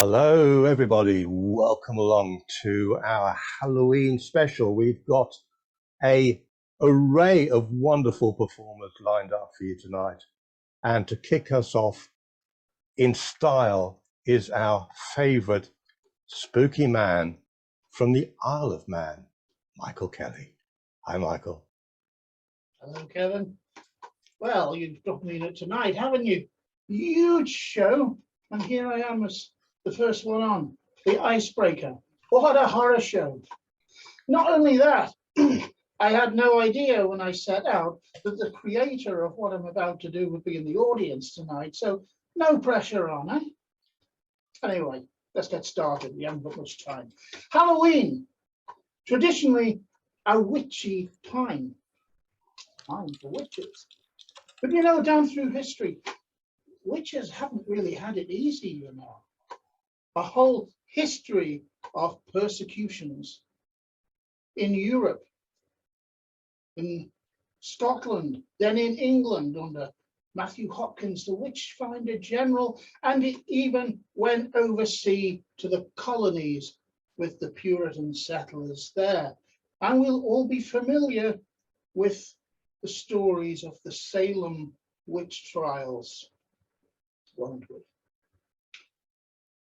Hello, everybody. Welcome along to our Halloween special. We've got an array of wonderful performers lined up for you tonight. And to kick us off in style is our favorite spooky man from the Isle of Man, Michael Kelly. Hi, Michael. Hello, Kevin. Well, you've got me in it tonight, haven't you? Huge show. And here I am as the first one on, the icebreaker. What a horror show. Not only that, I had no idea when I set out that the creator of what I'm about to do would be in the audience tonight. So no pressure on, eh? Anyway, let's get started. We haven't got much time. Halloween, traditionally a witchy time. Time for witches. But you know, down through history, witches haven't really had it easy, you know. A whole history of persecutions in Europe, in Scotland, then in England under Matthew Hopkins, the Witchfinder General, and it even went overseas to the colonies with the Puritan settlers there. And we'll all be familiar with the stories of the Salem witch trials, won't we?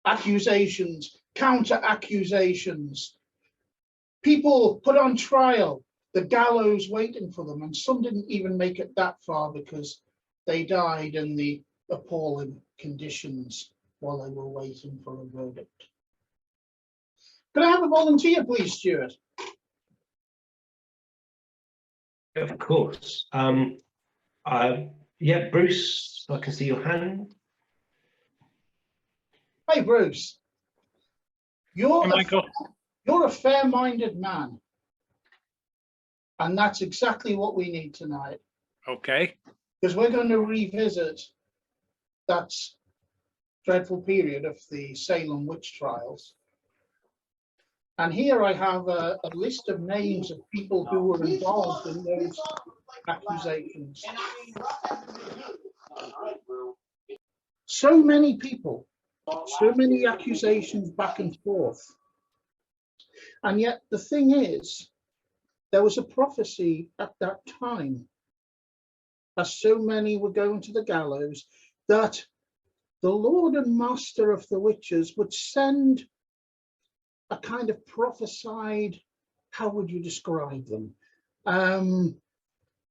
Accusations, counter-accusations, people put on trial, the gallows waiting for them, and some didn't even make it that far because they died in the appalling conditions while they were waiting for a verdict. Can I have a volunteer, please, Stuart? Of course. Yeah, Bruce, I can see your hand. Hey, Bruce. You're a fair-minded man. And that's exactly what we need tonight. Okay. Because we're going to revisit that dreadful period of the Salem witch trials. And here I have a list of names of people who were involved in those accusations. So many people, so many accusations back and forth. And yet the thing is, there was a prophecy at that time, as so many were going to the gallows, that the Lord and Master of the witches would send a kind of prophesied, how would you describe them?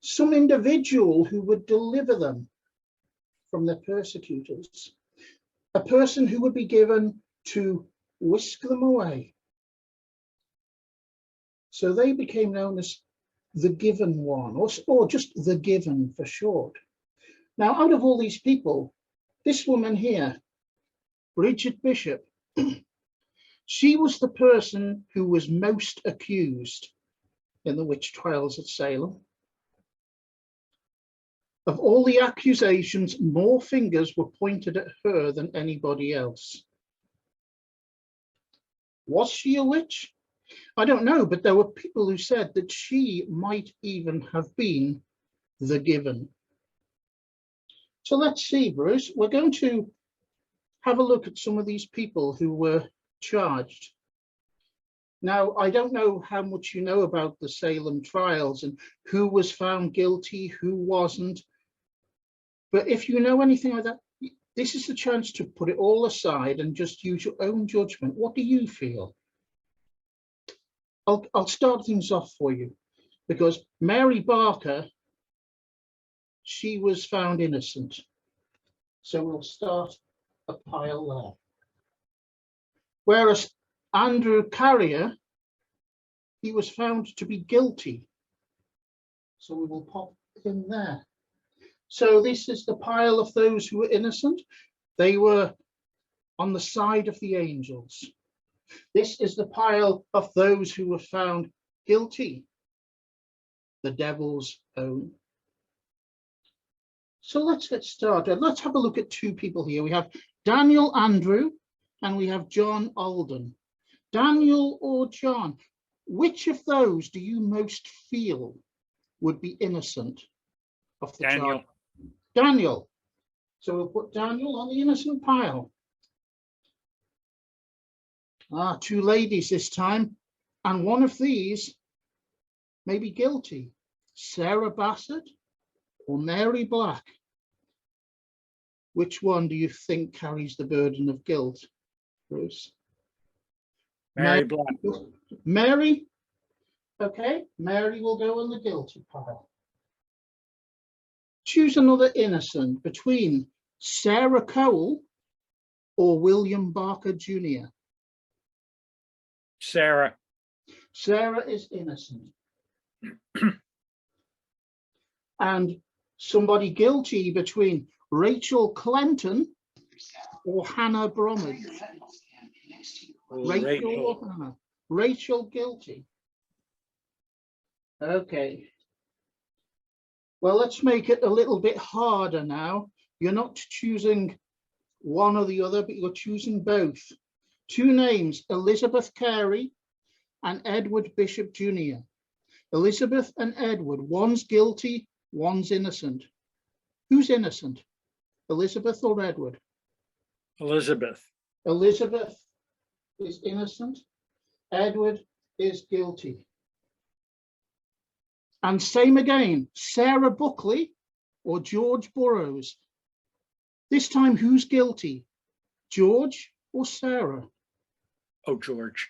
Some individual who would deliver them from their persecutors. A person who would be given to whisk them away. So they became known as the Given One, or just the Given for short. Now, out of all these people, this woman here, Bridget Bishop, she was the person who was most accused in the witch trials at Salem. Of all the accusations, more fingers were pointed at her than anybody else. Was she a witch? I don't know, but there were people who said that she might even have been the Given. So let's see, Bruce, we're going to have a look at some of these people who were charged. Now, I don't know how much you know about the Salem trials and who was found guilty, who wasn't. But if you know anything like that, this is the chance to put it all aside and just use your own judgment. What do you feel? I'll start things off for you, because Mary Barker, she was found innocent. So we'll start a pile there. Whereas Andrew Carrier, he was found to be guilty. So we will pop him there. So this is the pile of those who were innocent. They were on the side of the angels. This is the pile of those who were found guilty, the devil's own. So let's get started. Let's have a look at two people here. We have Daniel Andrew and we have John Alden. Daniel or John, which of those do you most feel would be innocent of the Daniel. charge? Daniel. So we'll put Daniel on the innocent pile. Two ladies this time, and one of these may be guilty. Sarah Bassett or Mary Black? Which one do you think carries the burden of guilt, Bruce? Mary Black. Mary? Okay, Mary will go on the guilty pile. Choose another innocent between Sarah Cole or William Barker Jr. Sarah. Sarah is innocent. And somebody guilty between Rachel Clinton or Hannah Bromwich. Rachel or Hannah? Rachel guilty. Okay. Well, let's make it a little bit harder now. You're not choosing one or the other, but you're choosing both. Two names, Elizabeth Carey and Edward Bishop Jr. Elizabeth and Edward, one's guilty, one's innocent. Who's innocent? Elizabeth or Edward? Elizabeth. Elizabeth is innocent. Edward is guilty. And same again, Sarah Buckley or George Burroughs. This time, who's guilty? George or Sarah? Oh, George.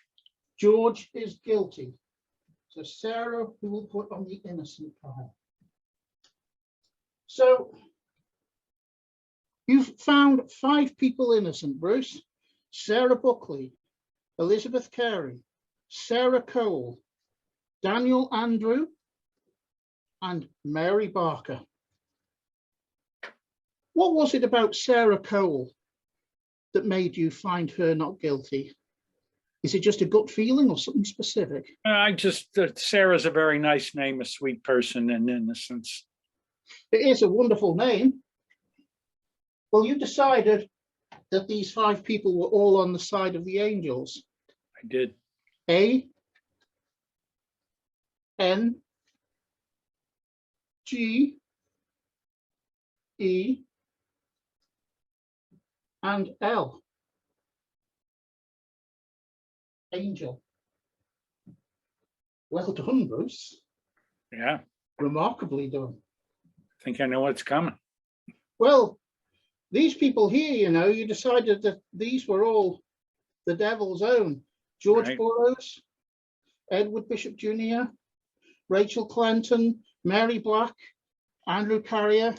George is guilty. So Sarah, we will put on the innocent pile. So you've found 5 people innocent, Bruce. Sarah Buckley, Elizabeth Carey, Sarah Cole, Daniel Andrew, and Mary Barker. What was it about Sarah Cole that made you find her not guilty? Is it just a gut feeling or something specific? Sarah's a very nice name, a sweet person and innocence. It is a wonderful name. Well, you decided that these 5 people were all on the side of the angels. I did. A, N, G, E, and L. Angel. Well done, Bruce. Yeah, Remarkably done. I think I know what's coming. Well, these people here, you know, you decided that these were all the devil's own. George Right. Burroughs, Edward Bishop Jr., Rachel Clinton, Mary Black, Andrew Carrier.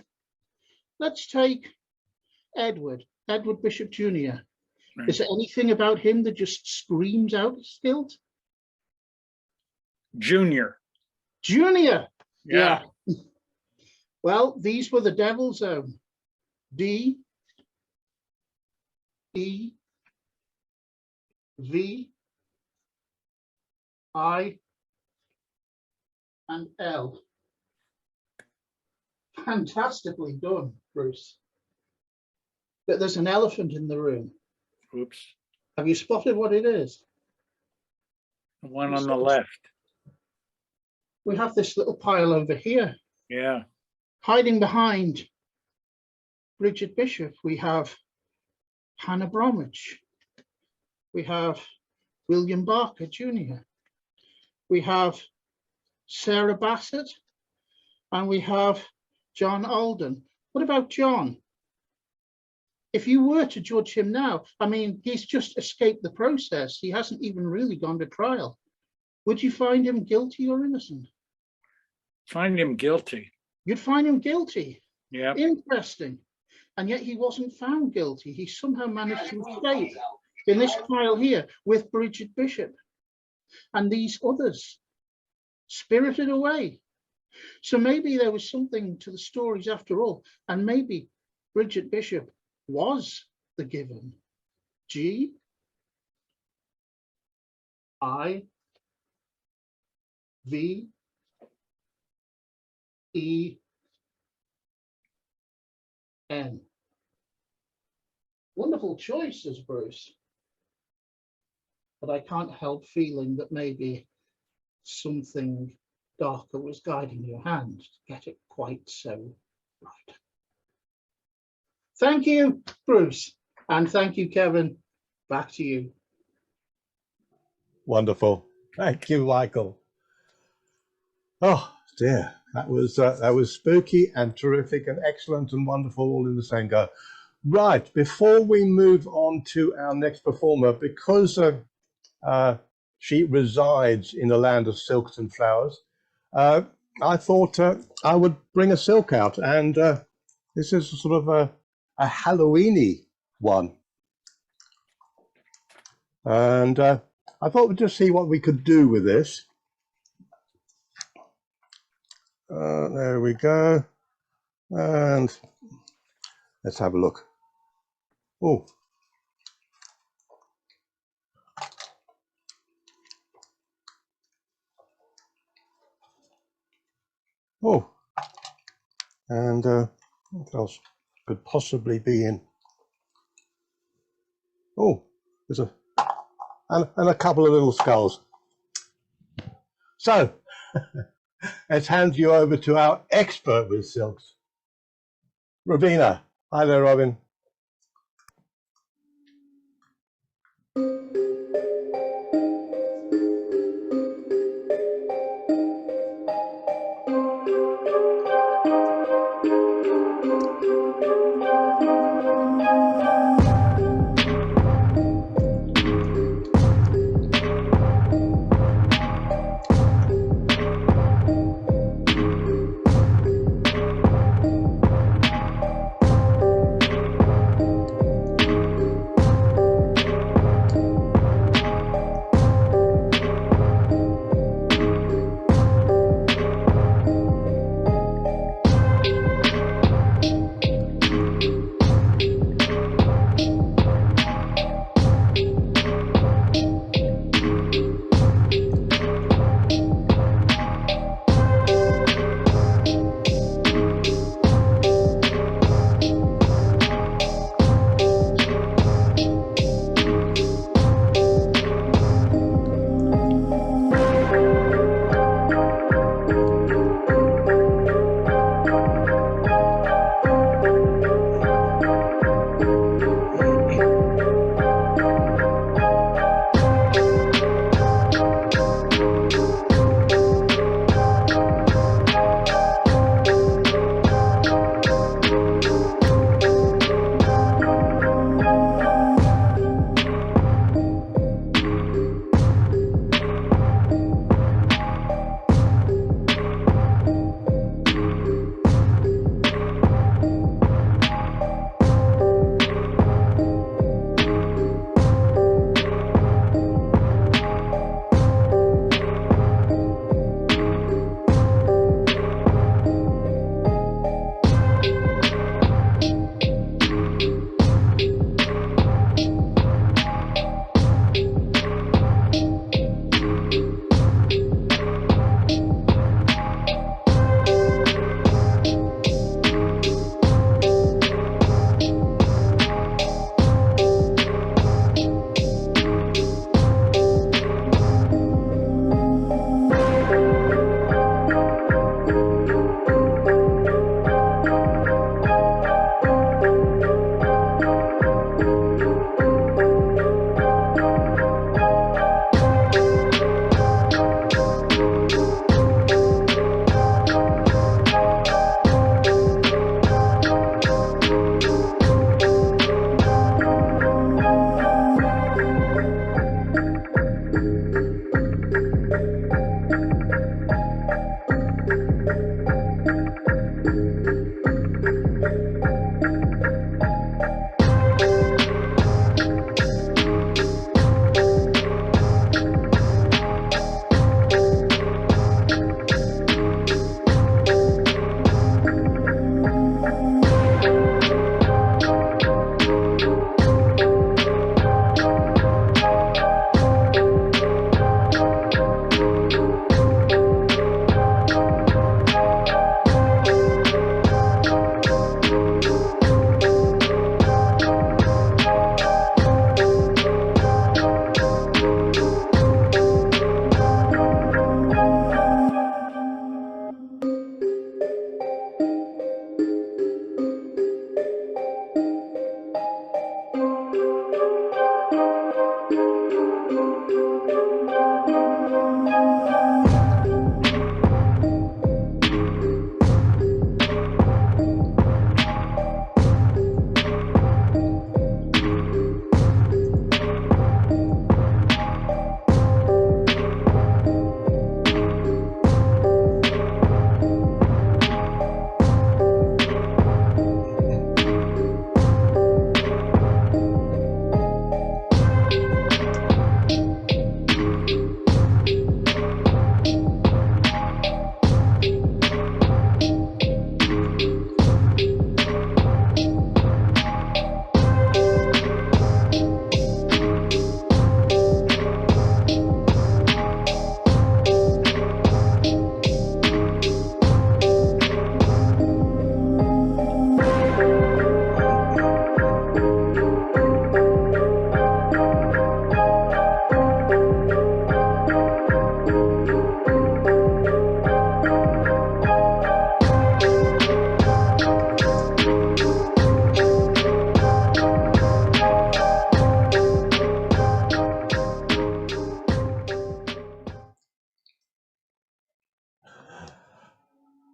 Let's take Edward Bishop Jr. Right. Is there anything about him that just screams out his guilt? Junior. Junior. Yeah. Well, these were the devil's own. D, E, V, I, and L. Fantastically done, Bruce. But there's an elephant in the room. Oops. Have you spotted what it is? The one on the left. We have this little pile over here. Yeah. Hiding behind Bridget Bishop, we have Hannah Bromwich. We have William Barker Jr. We have Sarah Bassett. And we have John Alden. What about John? If you were to judge him now, I mean, he's just escaped the process. He hasn't even really gone to trial. Would you find him guilty or innocent? Find him guilty. You'd find him guilty. Yeah. Interesting. And yet he wasn't found guilty. He somehow managed to escape in this pile here with Bridget Bishop and these others, spirited away. So maybe there was something to the stories after all, and maybe Bridget Bishop was the given. G, I, V, E, N. Wonderful choices, Bruce. But I can't help feeling that maybe something darker was guiding your hand to get it quite so right. Thank you, Bruce. And thank you, Kevin. Back to you. Wonderful. Thank you, Michael. Oh dear, that was spooky and terrific and excellent and wonderful all in the same go. Right, before we move on to our next performer, because she resides in the land of silks and flowers, I thought I would bring a silk out, and this is sort of a Halloweeny one. And I thought we'd just see what we could do with this. There we go. And let's have a look. Oh. Oh. And what else could possibly be in? Oh, there's a and a couple of little skulls. So let's hand you over to our expert with silks, Robina. Hi there, Robin.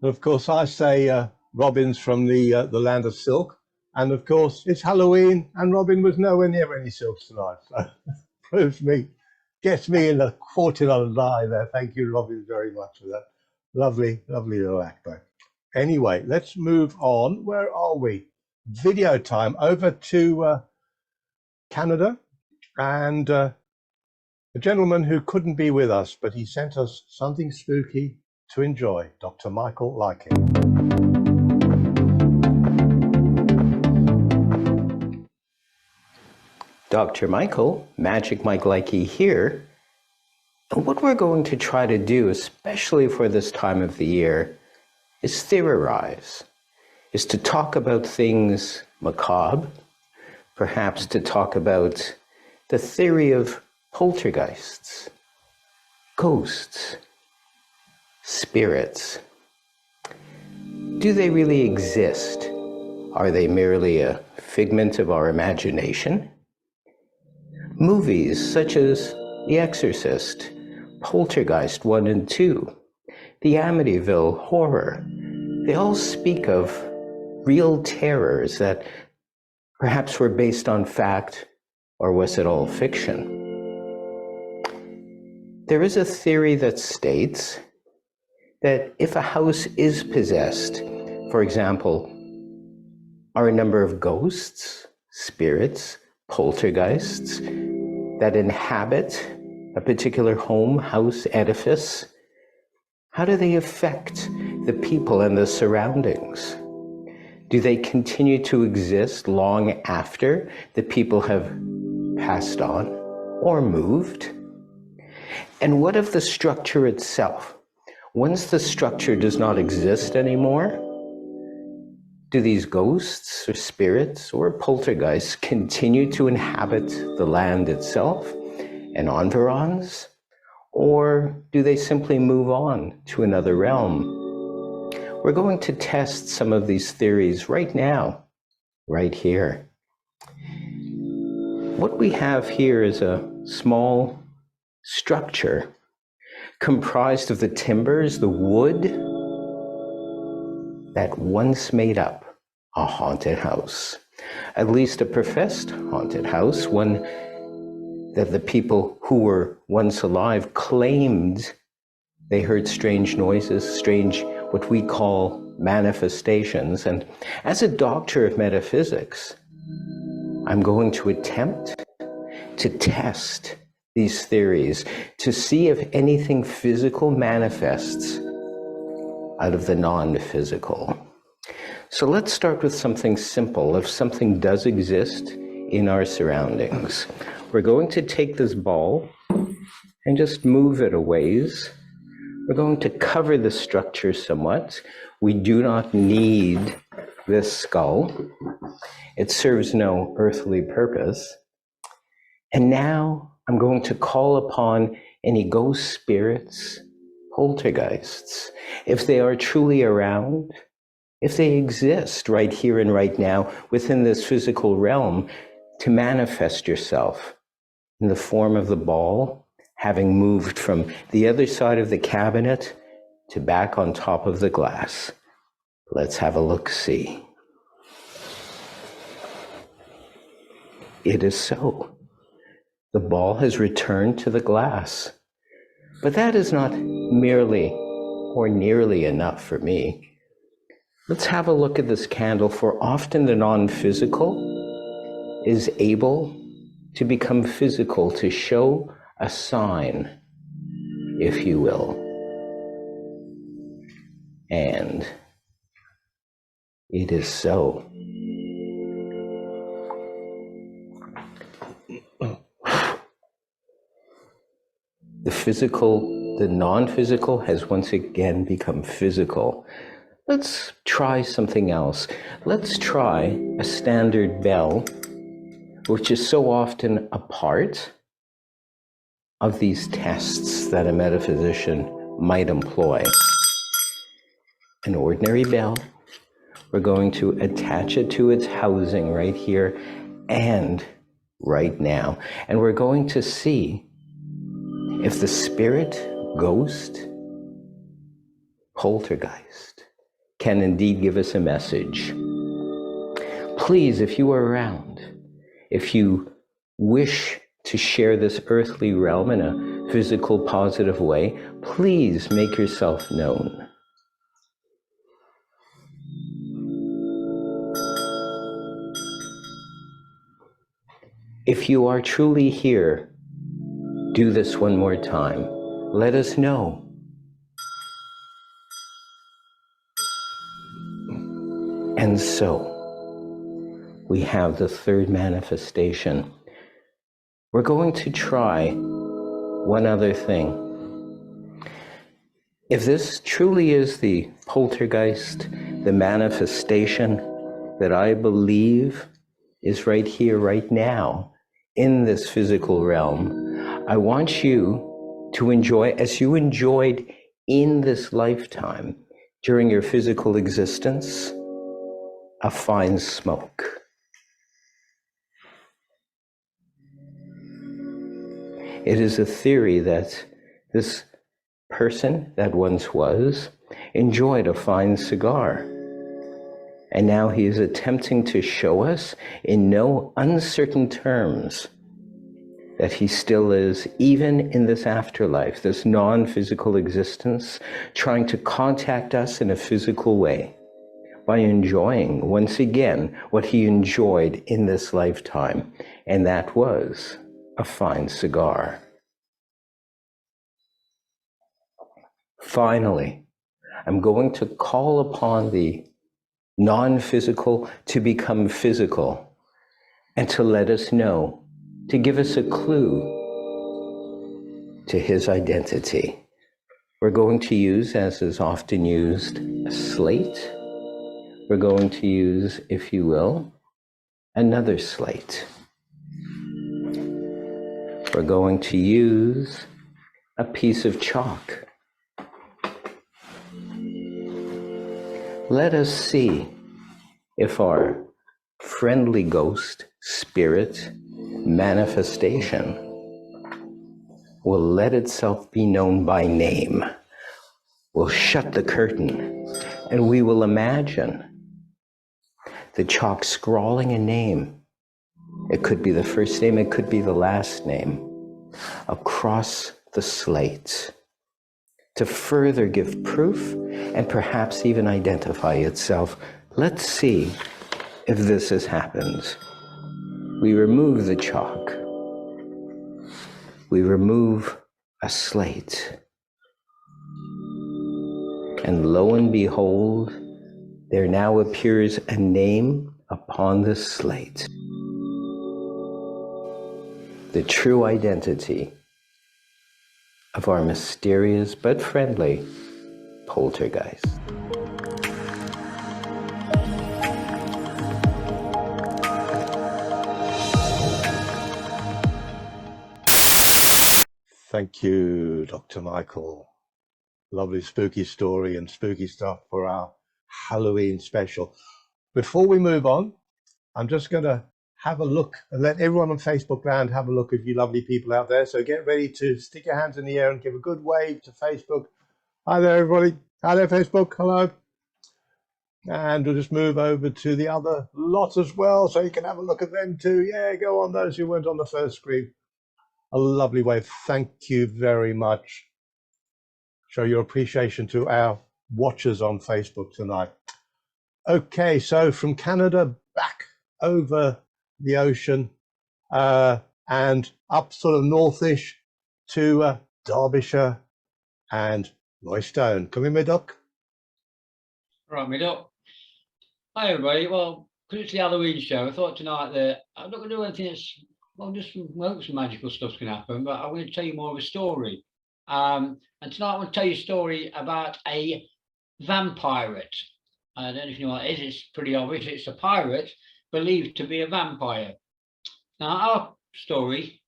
Of course, I say Robin's from the land of silk. And of course, it's Halloween, and Robin was nowhere near any silks tonight. So proves me, gets me in the 14 on the eye there. Thank you, Robin, very much for that. Lovely, lovely little actor. Anyway, let's move on. Where are we? Video time. Over to Canada, and a gentleman who couldn't be with us, but he sent us something spooky to enjoy. Dr. Michael Likey. Dr. Michael, Magic Mike Likey here. And what we're going to try to do, especially for this time of the year, is theorize, is to talk about things macabre, perhaps to talk about the theory of poltergeists, ghosts, spirits. Do they really exist? Are they merely a figment of our imagination? Movies such as The Exorcist, Poltergeist 1 and 2, the Amityville Horror, they all speak of real terrors that perhaps were based on fact, or was it all fiction? There is a theory that states that if a house is possessed, for example, are a number of ghosts, spirits, poltergeists that inhabit a particular home, house, edifice, how do they affect the people and the surroundings? Do they continue to exist long after the people have passed on or moved? And what of the structure itself? Once the structure does not exist anymore, do these ghosts or spirits or poltergeists continue to inhabit the land itself and environs? Or do they simply move on to another realm? We're going to test some of these theories right now, right here. What we have here is a small structure comprised of the timbers, the wood, that once made up a haunted house. At least a professed haunted house, one that the people who were once alive claimed they heard strange noises, strange what we call manifestations. And as a doctor of metaphysics, I'm going to attempt to test these theories to see if anything physical manifests out of the non-physical. So let's start with something simple. If something does exist in our surroundings, we're going to take this ball and just move it a ways. We're going to cover the structure somewhat. We do not need this skull. It serves no earthly purpose. And now I'm going to call upon any ghost spirits, poltergeists, if they are truly around, if they exist right here and right now within this physical realm, to manifest yourself in the form of the ball, having moved from the other side of the cabinet to back on top of the glass. Let's have a look-see. It is so. The ball has returned to the glass. But that is not merely or nearly enough for me. Let's have a look at this candle, for often the non-physical is able to become physical, to show a sign, if you will. And it is so. The physical, the non-physical has once again become physical. Let's try something else. Let's try a standard bell, which is so often a part of these tests that a metaphysician might employ. An ordinary bell. We're going to attach it to its housing right here and right now. And we're going to see if the spirit, ghost, poltergeist, can indeed give us a message. Please, if you are around, if you wish to share this earthly realm in a physical, positive way, please make yourself known. If you are truly here, do this one more time. Let us know. And so, we have the third manifestation. We're going to try one other thing. If this truly is the poltergeist, the manifestation that I believe is right here, right now, in this physical realm, I want you to enjoy, as you enjoyed in this lifetime, during your physical existence, a fine smoke. It is a theory that this person that once was enjoyed a fine cigar. And now he is attempting to show us in no uncertain terms that he still is, even in this afterlife, this non-physical existence, trying to contact us in a physical way by enjoying, once again, what he enjoyed in this lifetime, and that was a fine cigar. Finally, I'm going to call upon the non-physical to become physical and to let us know, to give us a clue to his identity. We're going to use, as is often used, a slate. We're going to use, if you will, another slate. We're going to use a piece of chalk. Let us see if our friendly ghost, spirit, manifestation will let itself be known by name. We'll shut the curtain and we will imagine the chalk scrawling a name. It could be the first name, it could be the last name, across the slate, to further give proof and perhaps even identify itself. Let's see if this has happened. We remove the chalk. We remove a slate. And lo and behold, there now appears a name upon the slate. The true identity of our mysterious but friendly poltergeist. Thank you, Dr. Michael. Lovely spooky story and spooky stuff for our Halloween special. Before we move on, I'm just going to have a look and let everyone on Facebook land have a look at you lovely people out there. So get ready to stick your hands in the air and give a good wave to Facebook. Hi there, everybody. Hi there, Facebook. Hello. And we'll just move over to the other lot as well, so you can have a look at them too. Yeah, go on, those who weren't on the first screen. A lovely wave. Thank you very much. Show your appreciation to our watchers on Facebook tonight. Okay, so from Canada back over the ocean and up sort of northish to Derbyshire and Roystone. Come in, Doc. Right, me up. Hi everybody. Well, because it's the Halloween show, I thought tonight that I'm not going to do anything that's, well, just hope some magical stuff's going to happen, but I'm going to tell you more of a story. And tonight I want to tell you a story about a vampire. I don't know if you know what it is. It's pretty obvious. It's a pirate believed to be a vampire. Now, our story,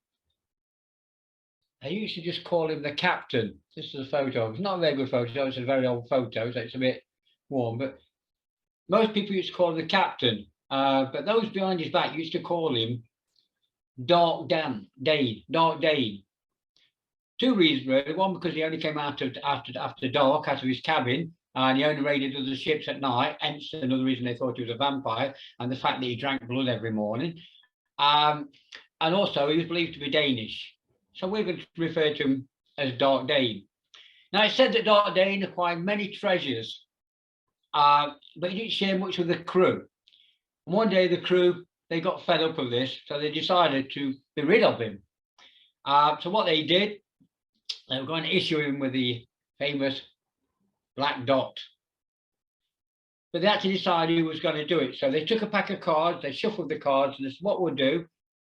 I used to just call him the captain. This is a photo. It's not a very good photo. It's a very old photo, so it's a bit warm. But most people used to call him the captain. But those behind his back used to call him Dark Dane. Dark Dane. Two reasons really. One, because he only came out after dark, out of his cabin, and he only raided other ships at night, hence another reason they thought he was a vampire, and the fact that he drank blood every morning. And also, he was believed to be Danish. So we would refer to him as Dark Dane. Now, it's said that Dark Dane acquired many treasures, but he didn't share much with the crew. And one day, the crew, they got fed up of this, so they decided to be rid of him. So what they did, they were going to issue him with the famous Black Dot. But they actually decided who was going to do it. So they took a pack of cards, they shuffled the cards, and this is what we'll do.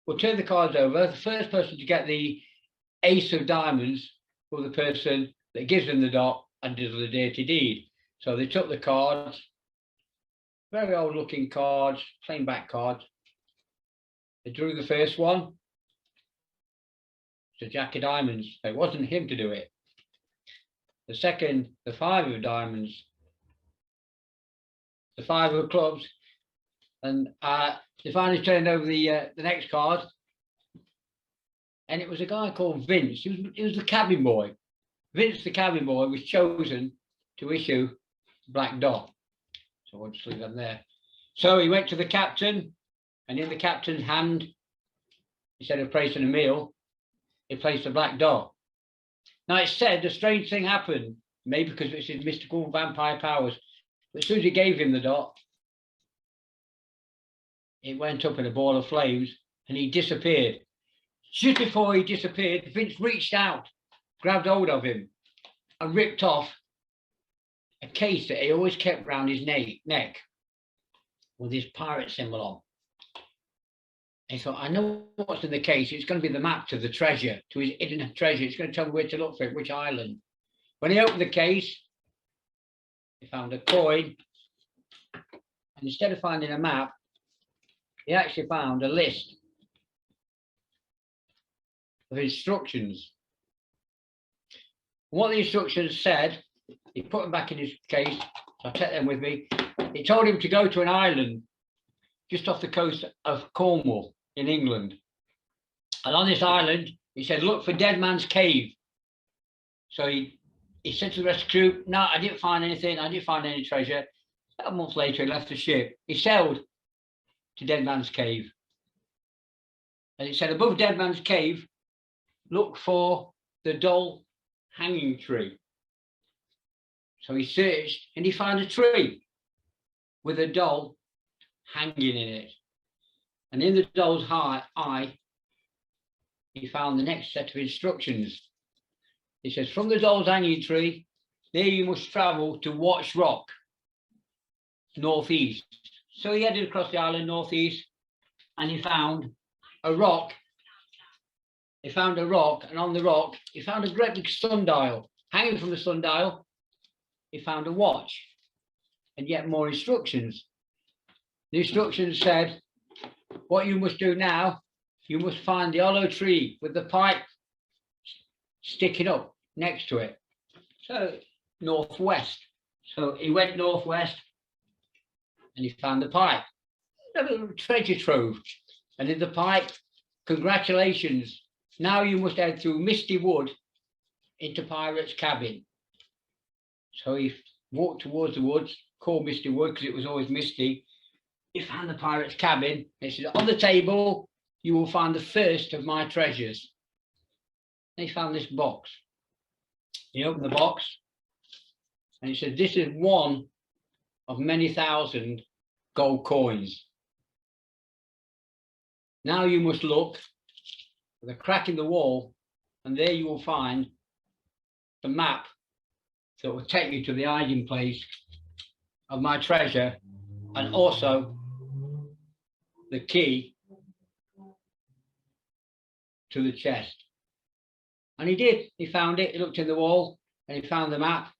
We'll turn the cards over. The first person to get the ace of diamonds will the person that gives them the dot and does the dirty deed. So they took the cards, very old looking cards, plain back cards. They drew the first one. It's a Jack of Diamonds. It wasn't him to do it. The second, the 5 of diamonds. The 5 of clubs. And they finally turned over the next card. And it was a guy called Vince. He was the cabin boy. Vince, the cabin boy, was chosen to issue Black Dot. So I'll just leave that there. So he went to the captain, and in the captain's hand, instead of placing a meal, he placed a Black Dot. Now it's said a strange thing happened, maybe because it's his mystical vampire powers. But as soon as he gave him the dot, it went up in a ball of flames and he disappeared. Just before he disappeared, Vince reached out, grabbed hold of him and ripped off a case that he always kept round his neck with his pirate symbol on. And he thought, I know what's in the case. It's going to be the map to the treasure, to his hidden treasure. It's going to tell me where to look for it, which island. When he opened the case, he found a coin. And instead of finding a map, he actually found a list of instructions. And what the instructions said, he put them back in his case. I'll take them with me. It told him to go to an island just off the coast of Cornwall in England. And on this island, he said, look for Dead Man's Cave. So he said to the rest of the crew, no, I didn't find anything. I didn't find any treasure. A month later, he left the ship. He sailed to Dead Man's Cave. And it said, above Dead Man's Cave, look for the dull hanging tree. So he searched and he found a tree with a doll hanging in it. And in the doll's eye, he found the next set of instructions. He says, from the doll's hanging tree, there you must travel to Watch Rock, northeast. So he headed across the island northeast and he found a rock. He found a rock, and on the rock, he found a great big sundial. Hanging from the sundial, he found a watch and yet more instructions. The instructions said, what you must do now, you must find the hollow tree with the pipe sticking up next to it. So northwest. So he went northwest and he found the pipe, a little treasure trove. And in the pipe, congratulations. Now you must head through Misty Wood into Pirate's Cabin. So he walked towards the woods, called Misty Wood because it was always misty. He found the Pirate's Cabin. He said, on the table, you will find the first of my treasures. And he found this box. He opened the box and he said, this is one of many thousand gold coins. Now you must look for the crack in the wall, and there you will find the map that will take you to the hiding place of my treasure, and also the key to the chest. And he did. He found it. He looked in the wall and he found the map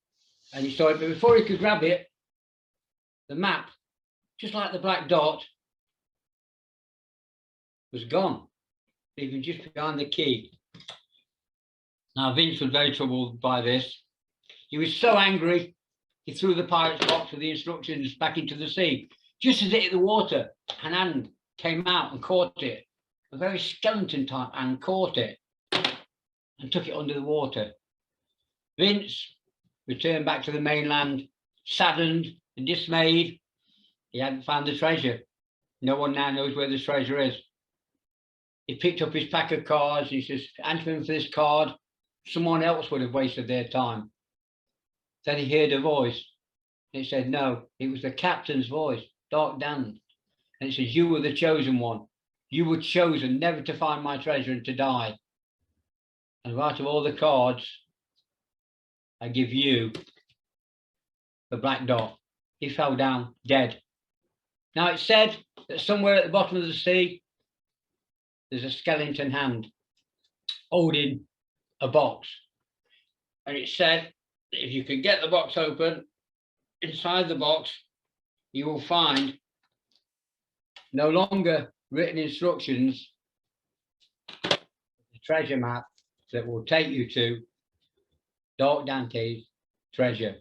and he saw it. But before he could grab it, the map, just like the black dot, was gone, leaving just behind the key. Now, Vince was very troubled by this. He was so angry, he threw the pirate's box with the instructions back into the sea. Just as it hit the water, an hand came out and caught it, a very skeleton type hand caught it and took it under the water. Vince returned back to the mainland saddened and dismayed. He hadn't found the treasure. No one now knows where the treasure is. He picked up his pack of cards. He says, answering for this card, someone else would have wasted their time. Then he heard a voice. It said, no, it was the captain's voice, Dark Dan. And it says, you were the chosen one. You were chosen never to find my treasure and to die. And out of all the cards, I give you the black dot. He fell down dead. Now it's said that somewhere at the bottom of the sea, there's a skeleton hand holding a box. And it said that if you can get the box open, inside the box, you will find no longer written instructions, the treasure map that will take you to Dark Dante's treasure.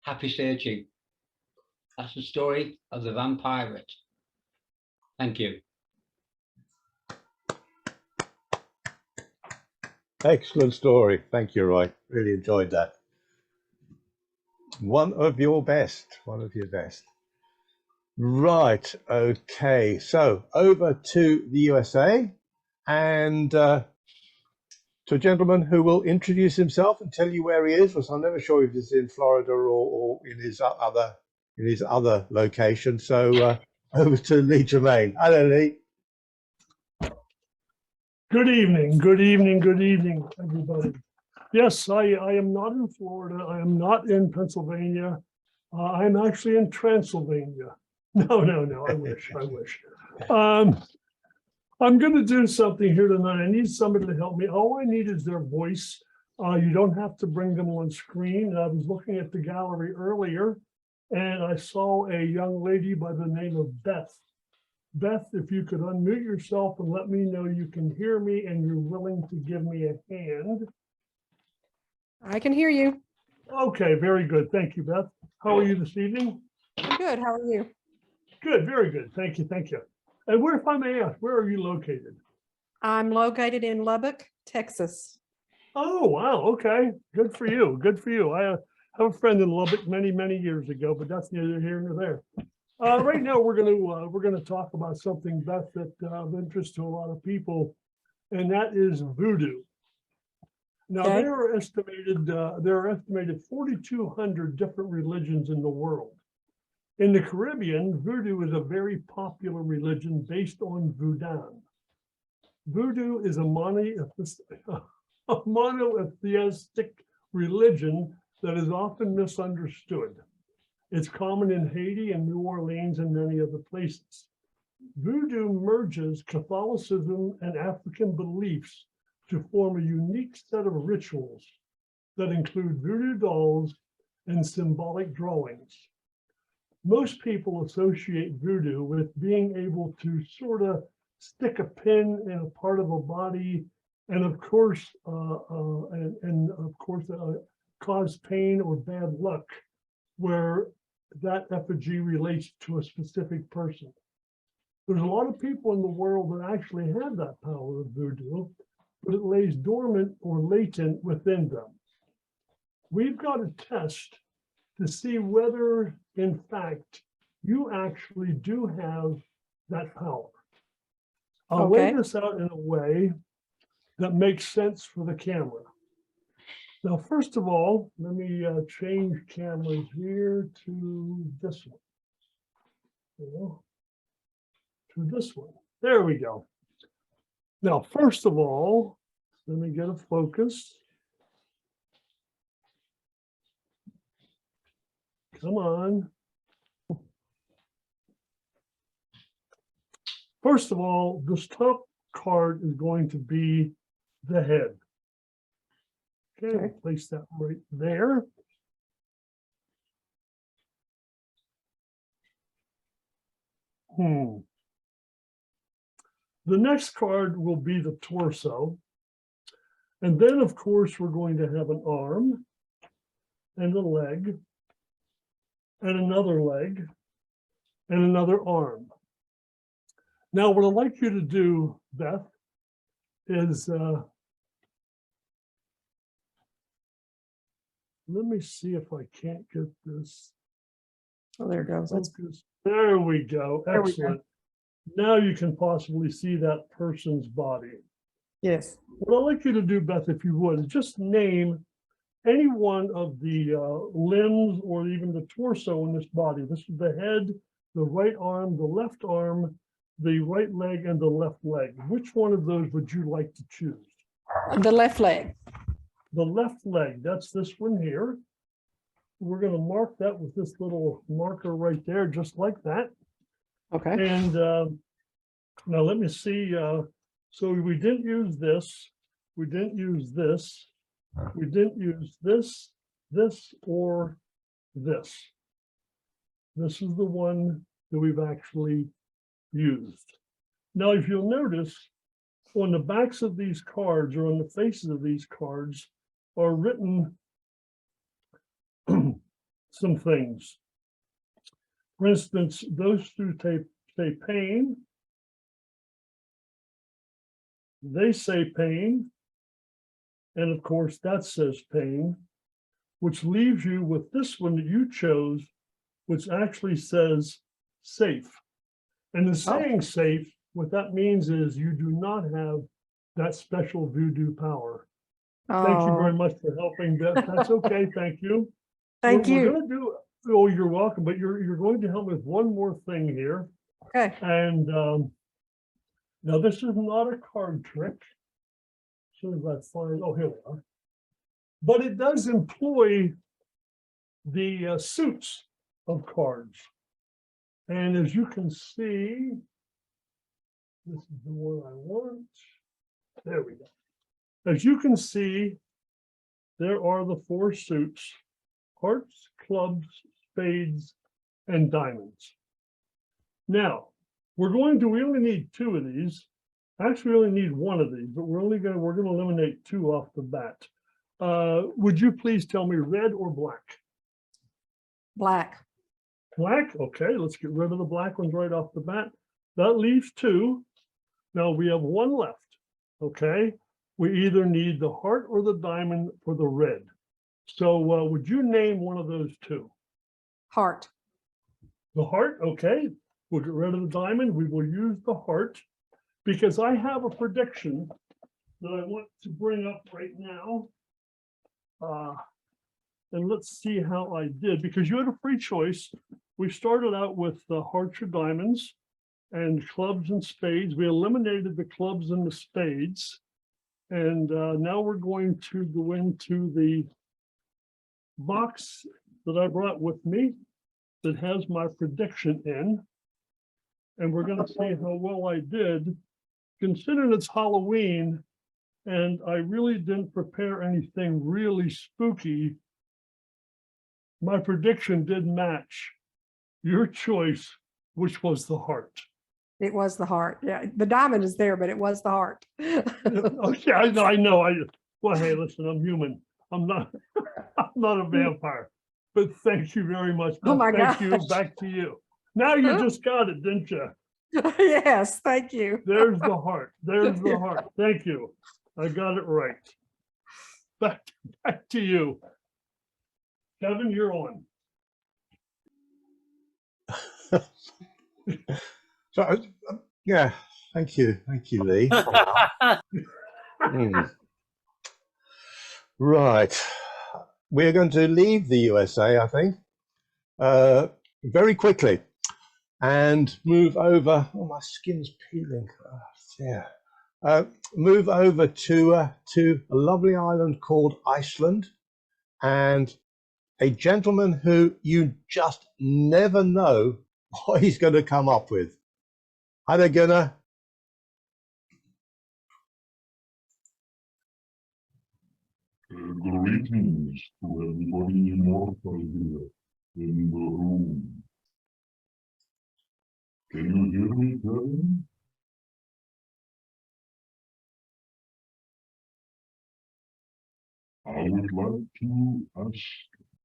Happy searching. That's the story of the vampire. Thank you. Excellent story. Thank you, Roy. Really enjoyed that. One of your best. One of your best. Right. Okay. So over to the USA and to a gentleman who will introduce himself and tell you where he is. Because I'm never sure if he's in Florida or in his other location. So over to Lee Germain. Hello, Lee. Good evening, good evening, good evening, everybody. Yes, I am not in Florida. I am not in Pennsylvania. I'm actually in Transylvania. No, I wish. I'm going to do something here tonight. I need somebody to help me. All I need is their voice. You don't have to bring them on screen. I was looking at the gallery earlier, and I saw a young lady by the name of Beth. Beth, if you could unmute yourself and let me know you can hear me and you're willing to give me a hand. I can hear you. Okay, very good. Thank you, Beth. How are you this evening? I'm good. How are you? Good, very good. Thank you, thank you. And where, if I may ask, where are you located? I'm located in Lubbock, Texas. Oh, wow. Okay, good for you. Good for you. I have a friend in Lubbock many years ago, but that's neither here nor there. Right now, we're going to talk about something, Beth, that of interest to a lot of people, and that is voodoo. Now, Okay. there are estimated 4,200 different religions in the world. In the Caribbean, voodoo is a very popular religion based on voodoo. Voodoo is a monotheistic religion that is often misunderstood. It's common in Haiti and New Orleans and many other places. Voodoo merges Catholicism and African beliefs to form a unique set of rituals that include voodoo dolls and symbolic drawings. Most people associate voodoo with being able to sort of stick a pin in a part of a body, and of course, cause pain or bad luck, where that effigy relates to a specific person. There's a lot of people in the world that actually have that power of voodoo, but it lays dormant or latent within them. We've got a test to see whether, in fact, you actually do have that power. I'll lay this out in a way that makes sense for the camera. Now, first of all, let me change cameras here to this one. To this one. There we go. Now, first of all, let me get a focus. Come on. First of all, this top card is going to be the head. Okay, place that right there. The next card will be the torso. And then, of course, we're going to have an arm and a leg and another leg and another arm. Now, what I'd like you to do, Beth, is let me see if I can't get this. Oh, there it goes. That's, Focus. There we go. There we go. Excellent. Now you can possibly see that person's body. yes. What I'd like you to do, Beth, if you would, is just name any one of the limbs or even the torso in this body. This is the head, the right arm, the left arm, the right leg, and the left leg. Which one of those would you like to choose? The left leg. The left leg, that's this one here. We're going to mark that with this little marker right there, just like that. Okay. And now let me see. So we didn't use this. We didn't use this. We didn't use this, this, or this. This is the one that we've actually used. Now, if you'll notice, on the backs of these cards or on the faces of these cards are written some things. For instance, those two say pain. They say pain. And of course, that says pain, which leaves you with this one that you chose, which actually says safe. And in saying safe, what that means is you do not have that special voodoo power. Thank you very much for helping, Beth. That's okay. Thank you. Thank you. We're going to do, oh, you're welcome, but you're going to help me with one more thing here. Okay. And now this is not a card trick. As soon as I find, oh, here we are. But it does employ the suits of cards. And as you can see, this is the one I want. There we go. As you can see, there are the four suits: hearts, clubs, spades, and diamonds. Now, we only need two of these. Actually, we only need one of these, but we're going to eliminate two off the bat. Would you please tell me red or black? Black. Black, okay, let's get rid of the black ones right off the bat. That leaves two. Now we have one left, okay? We either need the heart or the diamond for the red. So would you name one of those two? Heart. The heart, okay. We'll get rid of the diamond. We will use the heart because I have a prediction that I want to bring up right now. And let's see how I did, because you had a free choice. We started out with the hearts or diamonds and clubs and spades. We eliminated the clubs and the spades. And now we're going to go into the box that I brought with me that has my prediction in. And we're going to see how well I did, considering it's Halloween and I really didn't prepare anything really spooky. My prediction did match your choice, which was the heart. It was the heart. Yeah, the diamond is there, but it was the heart. Okay, I know. Well, hey, listen, I'm human. I'm not a vampire. But thank you very much. Oh my Thank you. gosh. Back to you. Now you just got it, didn't you? Yes, thank you. There's the heart. There's the heart. Thank you. I got it right. Back to you. Kevin, you're on. So, yeah, thank you, Lee. Right, we're going to leave the USA, I think, very quickly, and move over. Oh, my skin's peeling. Oh, yeah. Move over to a lovely island called Iceland, and a gentleman who you just never know what he's going to come up with. Hi there, Gunnar. Greetings to everybody immortal here in the room. Can you hear me, Kevin? I would like to ask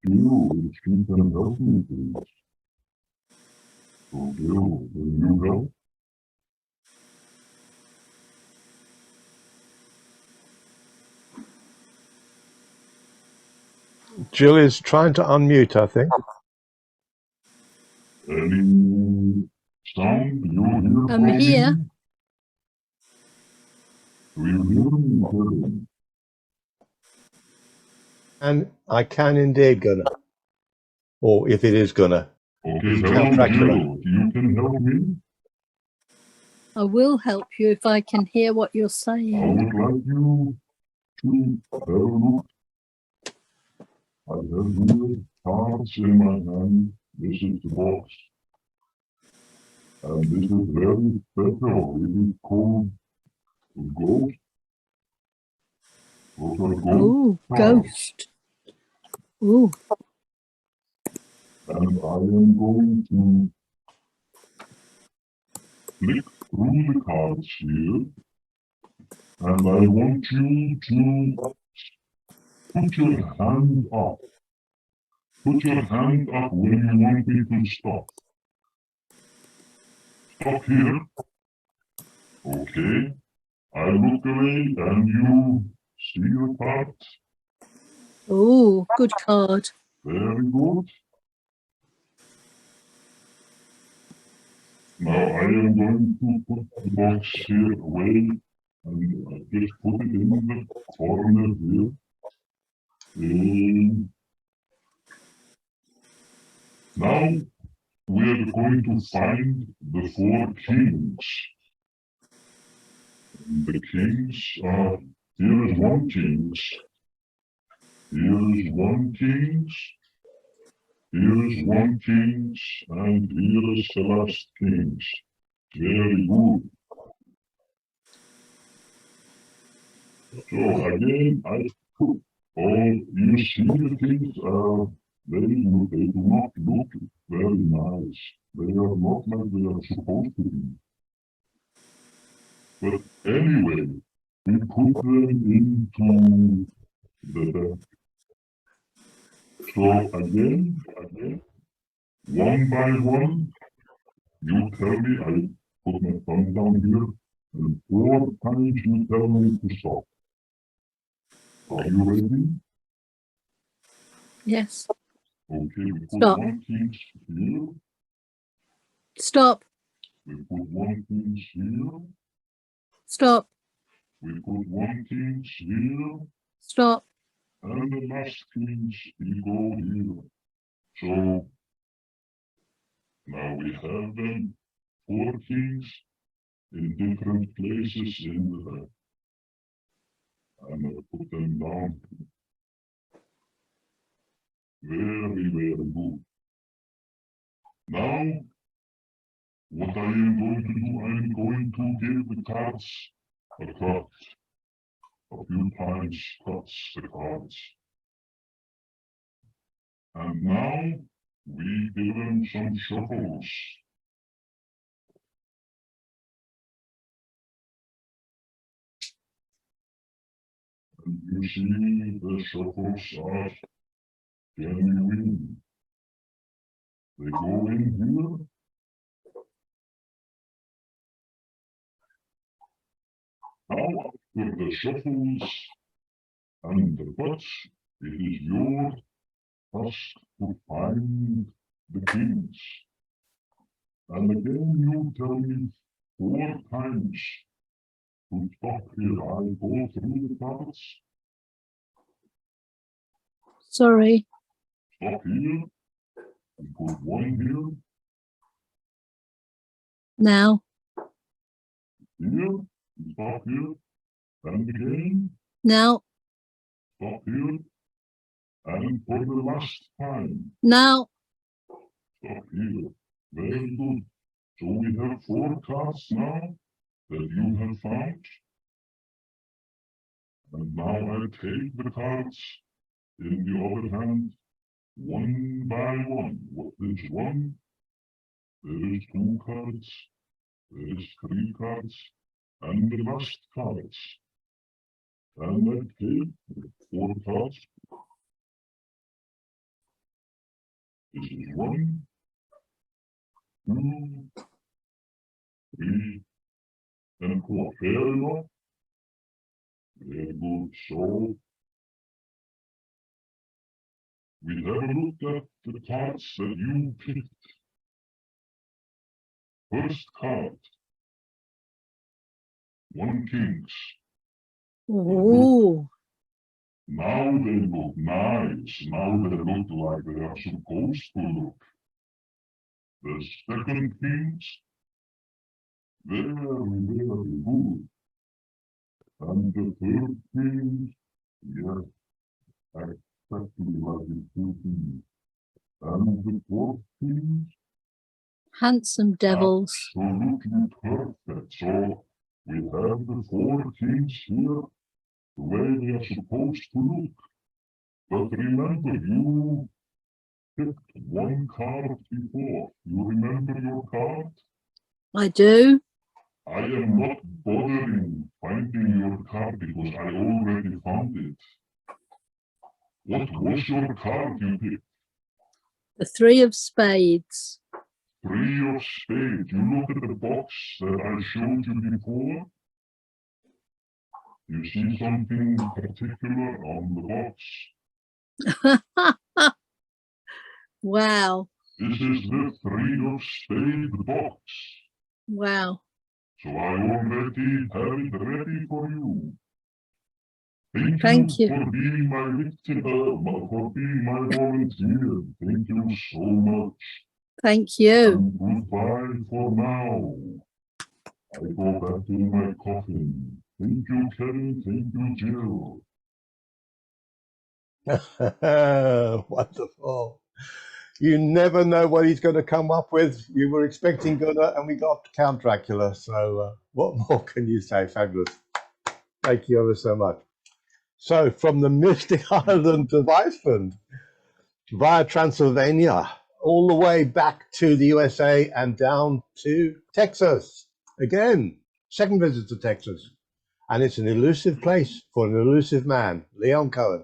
you if you can help me, please. So, Gil, will you help? Jill is trying to unmute, I think. Any sound you hear I'm from here. me? Do you hear me, Kevin? And I can indeed, Gunnar. Or if it is Gunnar. Okay, Count hello, Dracula. Jill. You can help me? I will help you if I can hear what you're I saying. would like you to have a look. I have here cards in my hand. This is the box. And this is very special. It is called Ghost. Those are ghost Oh, cards. ghost. Oh, And I am going to flick through the cards here. And I want you to put your hand up. Put your hand up when you want me to stop. Stop here. Okay. I look away and you see the card. oh, good card. Very good. Now I am going to put the box here away and I just put it in the corner here. Now we are going to find the 4 kings. The kings are, here is 1 kings, here is 1 kings, here is 1 kings, and here is the last kings. Very good. So again, I put all, you see the kings are very good, they do not look very nice. They are not like they are supposed to be. But anyway, we put them into the deck. So again, one by one, you tell me, I put my thumb down here, and 4 times you tell me to stop. Are you ready? Yes. Okay, we put Stop. 1 king here, Stop. we put 1 king here, Stop. we put 1 king here, Stop. and the last kings will go here. So now we have them 4 kings in different places in the deck. I'm going to put them down. Very, very good. Now, what I am going to do, I am going to give the cards a cut. A few times cuts the cards. And now, we give them some shuffles. And you see the shuffles are genuine. They go in here. Now, after the shuffles and the cuts, it is your task to find the kings. And again, you tell me 4 times to stop here. I go through the cards. Sorry. Stop here. We put 1 here. Now. Here. Stop here. And again. Now. Stop here. And for the last time. Now. Stop here. Very good. So we have 4 cards now that you have found. And now I take the cards in the other hand, one by one. What is 1? There is 2 cards. There is 3 cards. And the last cards. And I take 4 cards. This is 1, 2, 3, and 4. Fair enough. Very good. So we have a look at the cards that you picked. First card, 1 kings. Ooh, Now they look nice. Now they look like they are supposed to look. The second kings, very, very good. And the third kings, yes, exactly like it should be. And the fourth kings, handsome devils. absolutely perfect. So we have the 4 kings here, the way they are supposed to look. But remember, you picked 1 card before. You remember your card? I do. I am not bothering finding your card because I already found it. What was your card you picked? The 3 of spades. 3 of spades. You look at the box that I showed you before. You see something particular on the box. Wow. This is the 3 of spades box. Wow. So I already have it ready for you. Thank you. For being my victim, for being my volunteer. Thank you so much. Thank you. And goodbye for now. I go back to my coffin. Thank you, Kevin. Thank you, Jill. Wonderful. You never know what he's going to come up with. You were expecting Gunnar and we got Count Dracula. So what more can you say? Fabulous. Thank you ever so much. So from the mystic island of Iceland via Transylvania, all the way back to the USA and down to Texas. Again, second visit to Texas. And it's an elusive place for an elusive man, Leon Cowan.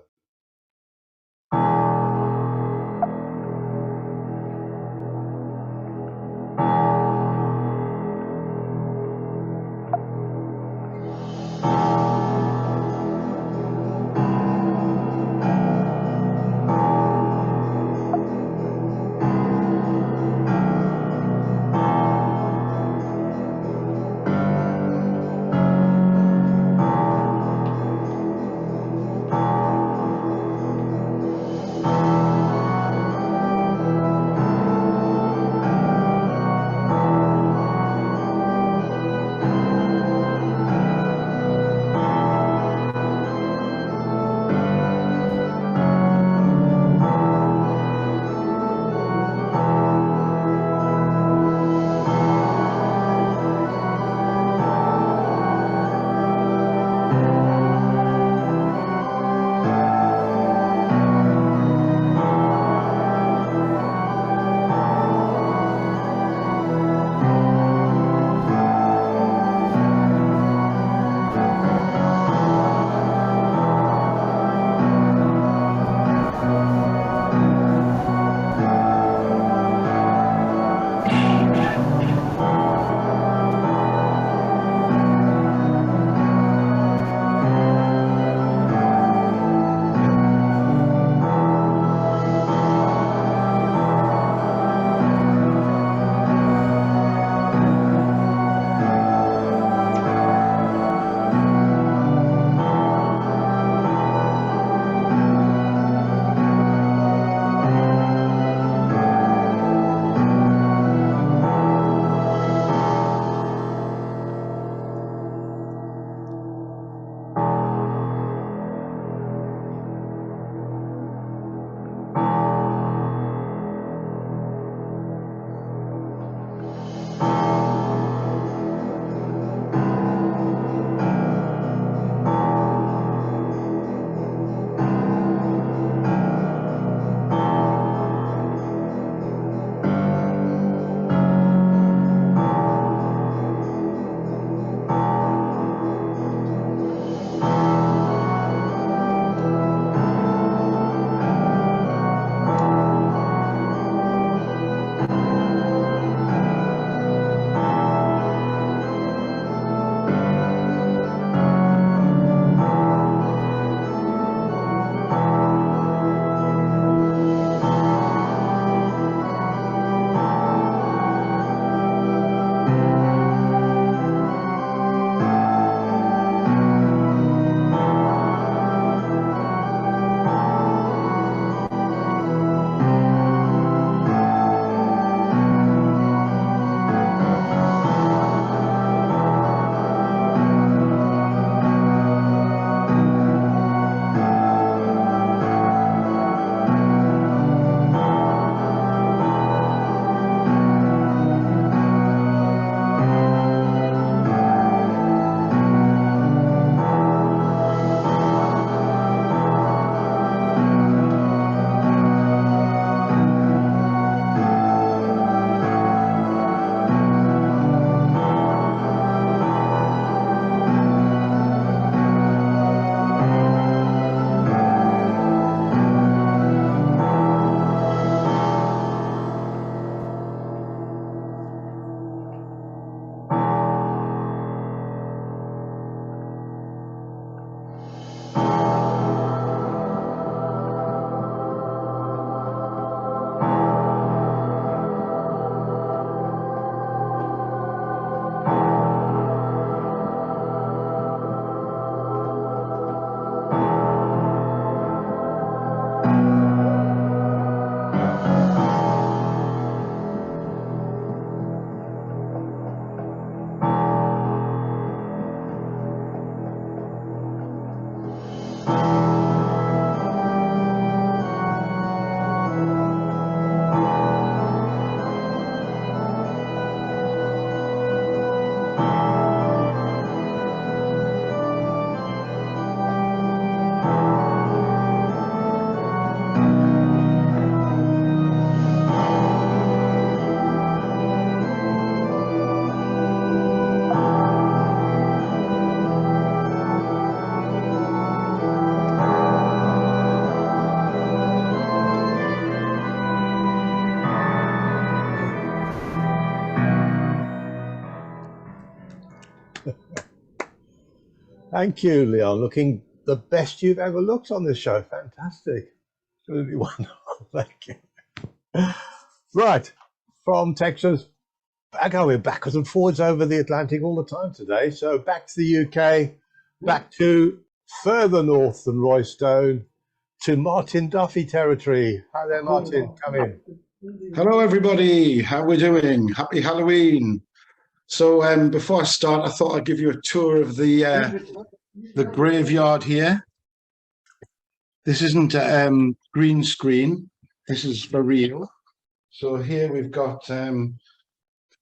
Thank you, Leon. Looking the best you've ever looked on this show. Fantastic. Absolutely wonderful. Thank you. Right. From Texas, we're backwards and forwards over the Atlantic all the time today. So back to the UK, back to further north than Roystone, to Martin Duffy territory. Hi there, Martin. Come in. Hello, everybody. How we doing? Happy Halloween. So before I start, I thought I'd give you a tour of the graveyard here. This isn't a green screen. This is for real. So here we've got a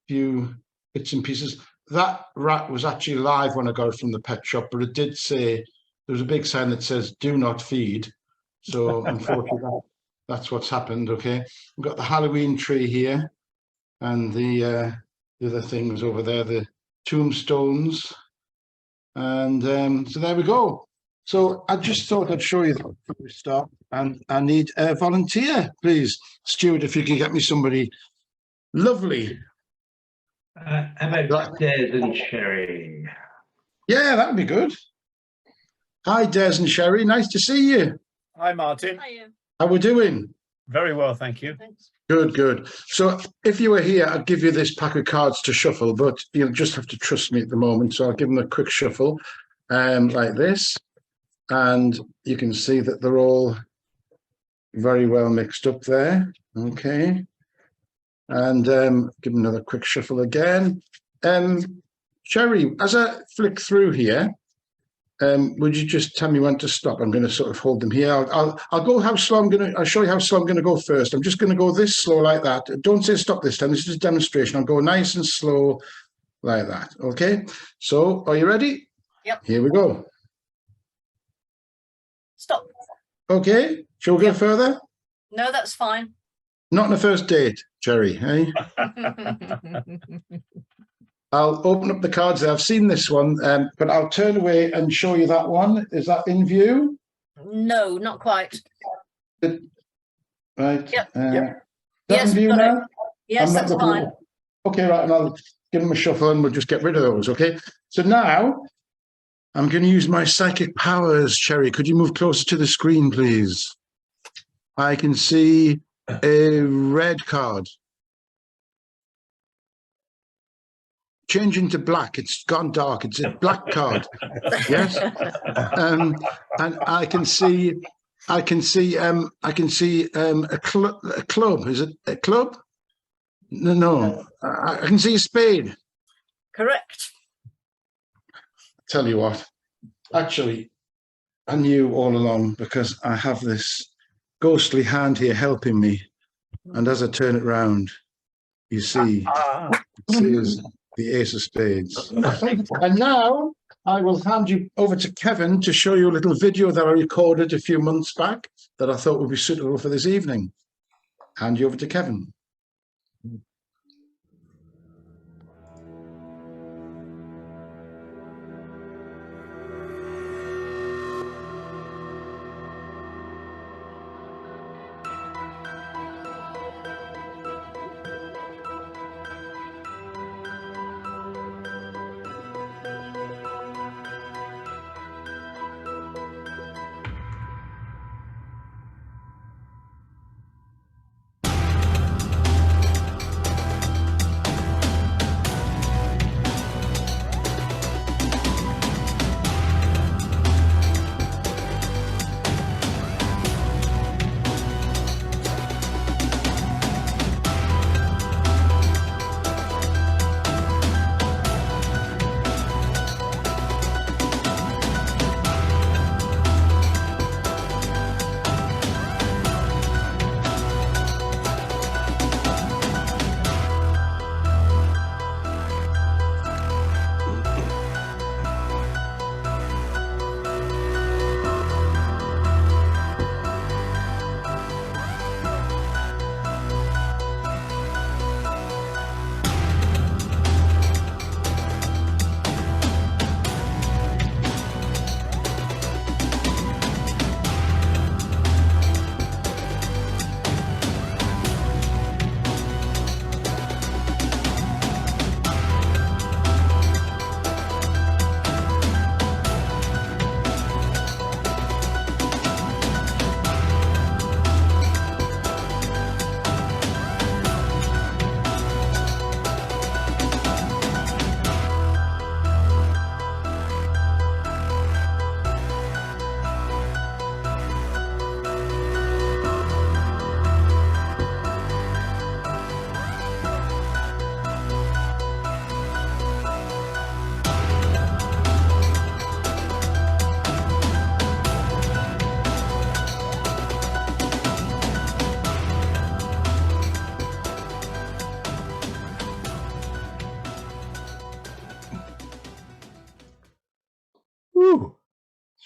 few bits and pieces. That rat was actually live when I got it from the pet shop, but it did say, there was a big sign that says, do not feed. So unfortunately, that's what's happened, okay? We've got the Halloween tree here and the other things over there, the tombstones. And so there we go. So I just thought I'd show you that before we start. And I need a volunteer, please. Stuart, if you can get me somebody lovely. How about Des and Sherry? Yeah, that'd be good. Hi, Des and Sherry. Nice to see you. Hi, Martin. How we doing? Very well, thank you. Good, good. So if you were here, I'd give you this pack of cards to shuffle, but you'll just have to trust me at the moment. So I'll give them a quick shuffle like this. And you can see that they're all very well mixed up there. Okay. And give them another quick shuffle again. Sherry, as I flick through here, would you just tell me when to stop? I'm going to sort of hold them here. I'll go how slow I'm going to. I'll show you how slow I'm going to go first. I'm just going to go this slow like that. Don't say stop this time. This is a demonstration. I'll go nice and slow like that. Okay. So are you ready? Yep. Here we go. Stop. Okay. Shall we go further? No, that's fine. Not on a first date, Jerry. Eh? I'll open up the cards there. I've seen this one, but I'll turn away and show you that one. Is that in view? No, not quite. Right. Yep. Yes, in view now? It. Yes, that's fine. Okay, right, and I'll give them a shuffle and we'll just get rid of those, okay? So now, I'm going to use my psychic powers, Sherry. Could you move closer to the screen, please? I can see a red card. Changing to black. It's gone dark. It's a black card. Yes. And I can see a club. Is it a club? No. I can see a spade. Correct. Tell you what, actually, I knew all along because I have this ghostly hand here helping me. And as I turn it round, you see, is the ace of spades. And now I will hand you over to Kevin to show you a little video that I recorded a few months back that I thought would be suitable for this evening. Hand you over to Kevin.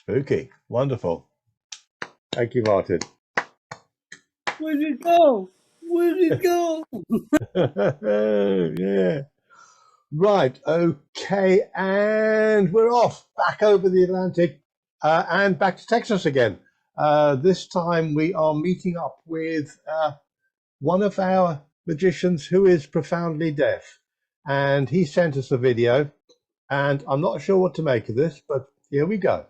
Spooky. Wonderful. Thank you, Martin. Where'd it go? Where'd it go? Yeah. Right. Okay. And we're off back over the Atlantic and back to Texas again. This time we are meeting up with one of our magicians who is profoundly deaf. And he sent us a video. And I'm not sure what to make of this, but here we go.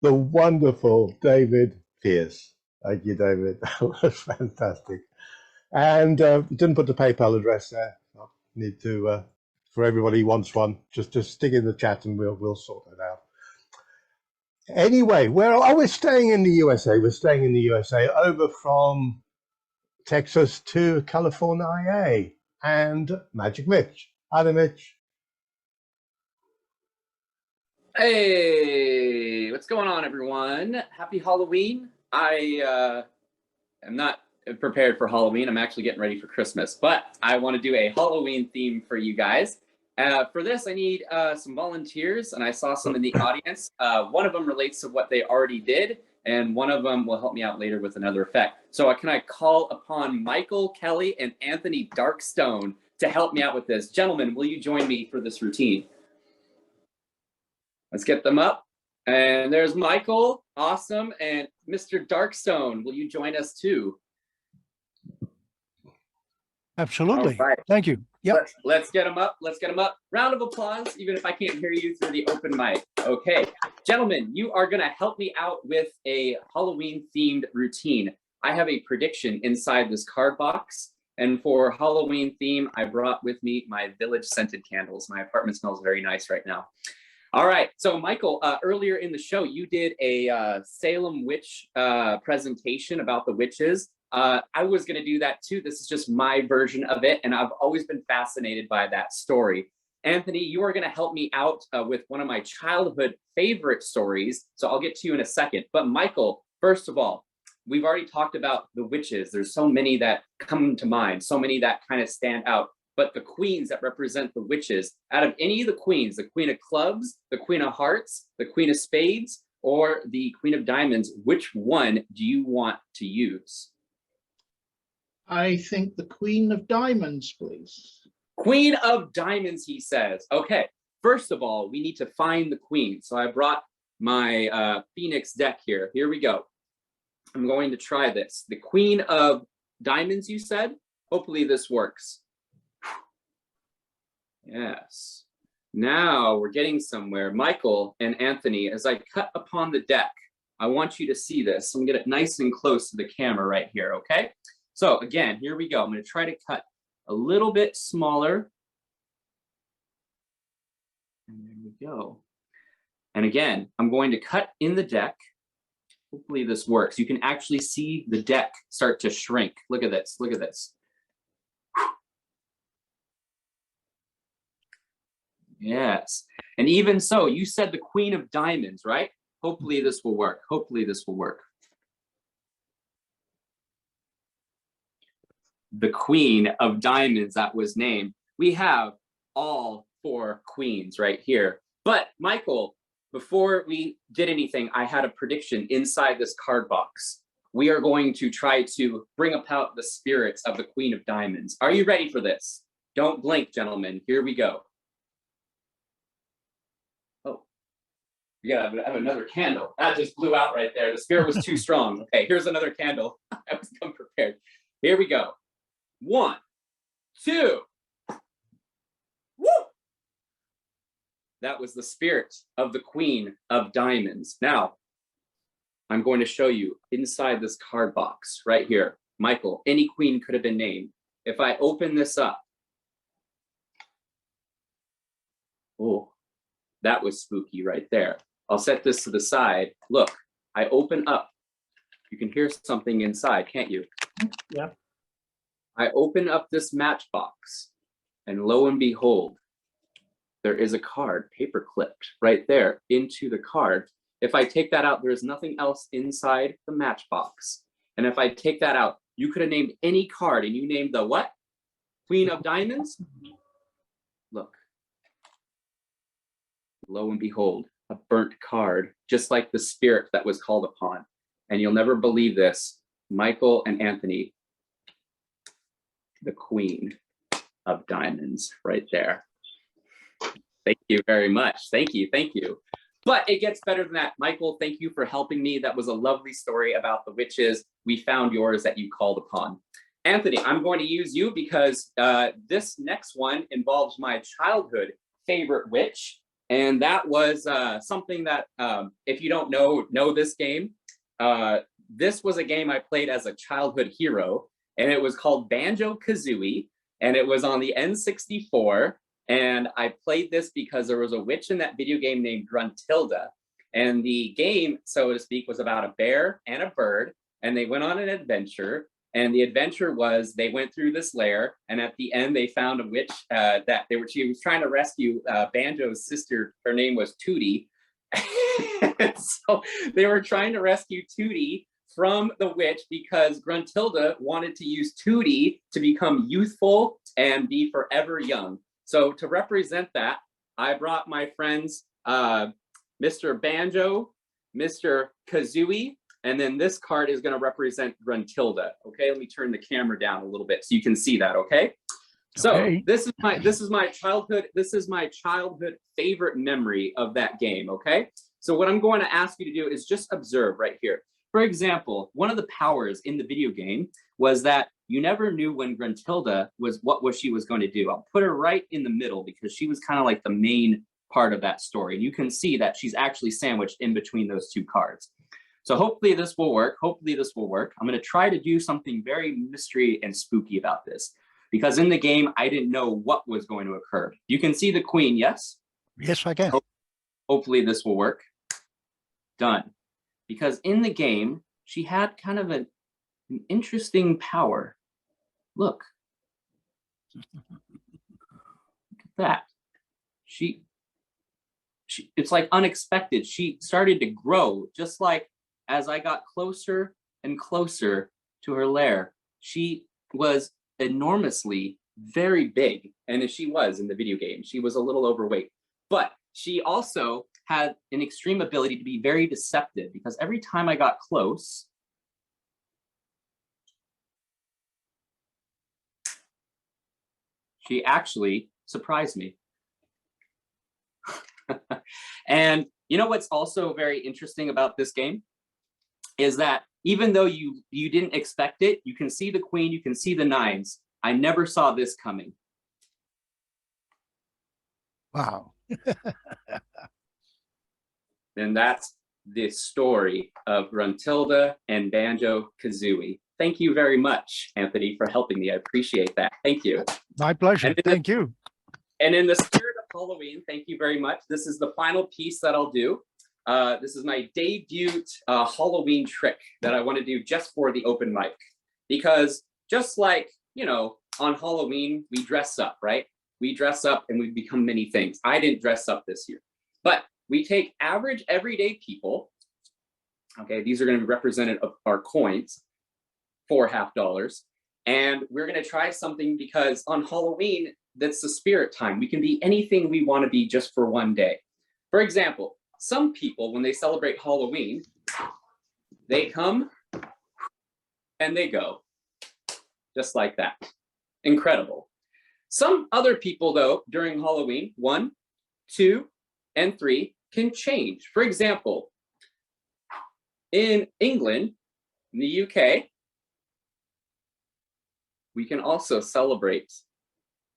The wonderful David Pearce. Thank you, David. That was fantastic. And didn't put the PayPal address there. I need to, for everybody who wants one, just stick in the chat and we'll sort it out. Anyway, we're staying in the USA. We're staying in the USA, over from Texas to California, and Magic Mitch. Hi there, Mitch. Hey, what's going on, everyone? Happy Halloween. I am not prepared for Halloween. I'm actually getting ready for Christmas, but I want to do a Halloween theme for you guys. For this, I need some volunteers, and I saw some in the audience. One of them relates to what they already did, and one of them will help me out later with another effect. So can I call upon Michael, Kelly, and Anthony Darkstone to help me out with this? Gentlemen, will you join me for this routine? Let's get them up. And there's Michael, awesome. And Mr. Darkstone, will you join us too? Absolutely. All right. Thank you. Yep. Let's get them up. Let's get them up. Round of applause, even if I can't hear you through the open mic. Okay. Gentlemen, you are going to help me out with a Halloween themed routine. I have a prediction inside this card box. And for Halloween theme, I brought with me my village scented candles. My apartment smells very nice right now. All right, so Michael, earlier in the show, you did a Salem witch presentation about the witches. I was gonna do that too. This is just my version of it, and I've always been fascinated by that story. Anthony, you are gonna help me out with one of my childhood favorite stories, so I'll get to you in a second. But Michael, first of all, we've already talked about the witches. There's so many that come to mind, so many that kind of stand out. But the queens that represent the witches, out of any of the queens, the Queen of Clubs, the Queen of Hearts, the Queen of Spades, or the Queen of Diamonds, which one do you want to use? I think the Queen of Diamonds, please. Queen of Diamonds, he says. Okay, first of all, we need to find the queen. So I brought my Phoenix deck here. Here we go. I'm going to try this. The Queen of Diamonds, you said? Hopefully this works. Yes. Now we're getting somewhere. Michael and Anthony, as I cut upon the deck, I want you to see this. I'm gonna get it nice and close to the camera right here, okay? So again, here we go. I'm gonna try to cut a little bit smaller. And there we go. And again, I'm going to cut in the deck. Hopefully this works. You can actually see the deck start to shrink. Look at this, look at this. Yes, and even so, you said the Queen of Diamonds, right? Hopefully this will work. Hopefully this will work. The Queen of Diamonds, that was named. We have all 4 queens right here. But Michael, before we did anything, I had a prediction inside this card box. We are going to try to bring about the spirits of the Queen of Diamonds. Are you ready for this? Don't blink, gentlemen. Here we go. Yeah, I have another candle. That just blew out right there. The spirit was too strong. Okay, here's another candle. I was unprepared. Here we go. 1, 2. Woo! That was the spirit of the Queen of Diamonds. Now, I'm going to show you inside this card box right here. Michael, any queen could have been named. If I open this up. Oh, that was spooky right there. I'll set this to the side. Look, I open up. You can hear something inside, can't you? Yeah. I open up this matchbox, and lo and behold, there is a card paper clipped right there into the card. If I take that out, there's nothing else inside the matchbox. And if I take that out, you could have named any card, and you named the what? Queen of Diamonds? Look. Lo and behold, a burnt card, just like the spirit that was called upon. And you'll never believe this, Michael and Anthony, the Queen of Diamonds right there. Thank you very much. Thank you, thank you. But it gets better than that. Michael, thank you for helping me. That was a lovely story about the witches. We found yours that you called upon. Anthony, I'm going to use you because this next one involves my childhood favorite witch. And that was something that, if you don't know this game, this was a game I played as a childhood hero, and it was called Banjo-Kazooie, and it was on the N64. And I played this because there was a witch in that video game named Gruntilda. And the game, so to speak, was about a bear and a bird, and they went on an adventure. And the adventure was they went through this lair, and at the end they found a witch she was trying to rescue Banjo's sister. Her name was Tootie. So they were trying to rescue Tootie from the witch because Gruntilda wanted to use Tootie to become youthful and be forever young. So to represent that, I brought my friends, Mr. Banjo, Mr. Kazooie, and then this card is going to represent Gruntilda. Okay, let me turn the camera down a little bit so you can see that. Okay, so this is my childhood favorite memory of that game. Okay, so what I'm going to ask you to do is just observe right here. For example, one of the powers in the video game was that you never knew when Gruntilda what she was going to do. I'll put her right in the middle because she was kind of like the main part of that story. And you can see that she's actually sandwiched in between those two cards. So hopefully this will work. Hopefully this will work. I'm going to try to do something very mystery and spooky about this because in the game, I didn't know what was going to occur. You can see the queen, yes? Yes, I can. Hopefully this will work. Done. Because in the game, she had kind of an interesting power. Look. Look at that. It's like unexpected. She started to grow just like as I got closer and closer to her lair. She was enormously very big. And as she was in the video game, she was a little overweight. But she also had an extreme ability to be very deceptive because every time I got close, she actually surprised me. And you know what's also very interesting about this game is that even though you didn't expect it, you can see the queen, you can see the nines. I never saw this coming. Wow. And that's the story of Gruntilda and Banjo-Kazooie. Thank you very much, Anthony, for helping me. I appreciate that. Thank you. My pleasure. Thank you. And in the spirit of Halloween, thank you very much. This is the final piece that I'll do. This is my debut Halloween trick that I want to do just for the open mic. Because just like, you know, on Halloween, we dress up, right? We dress up and we become many things. I didn't dress up this year. But we take average everyday people. Okay, these are going to be represented of our coins, $4.50. And we're going to try something because on Halloween, that's the spirit time. We can be anything we want to be just for one day. For example, some people, when they celebrate Halloween, they come and they go, just like that. Incredible. Some other people, though, during Halloween, 1, 2, and 3 can change. For example, in England, in the UK, we can also celebrate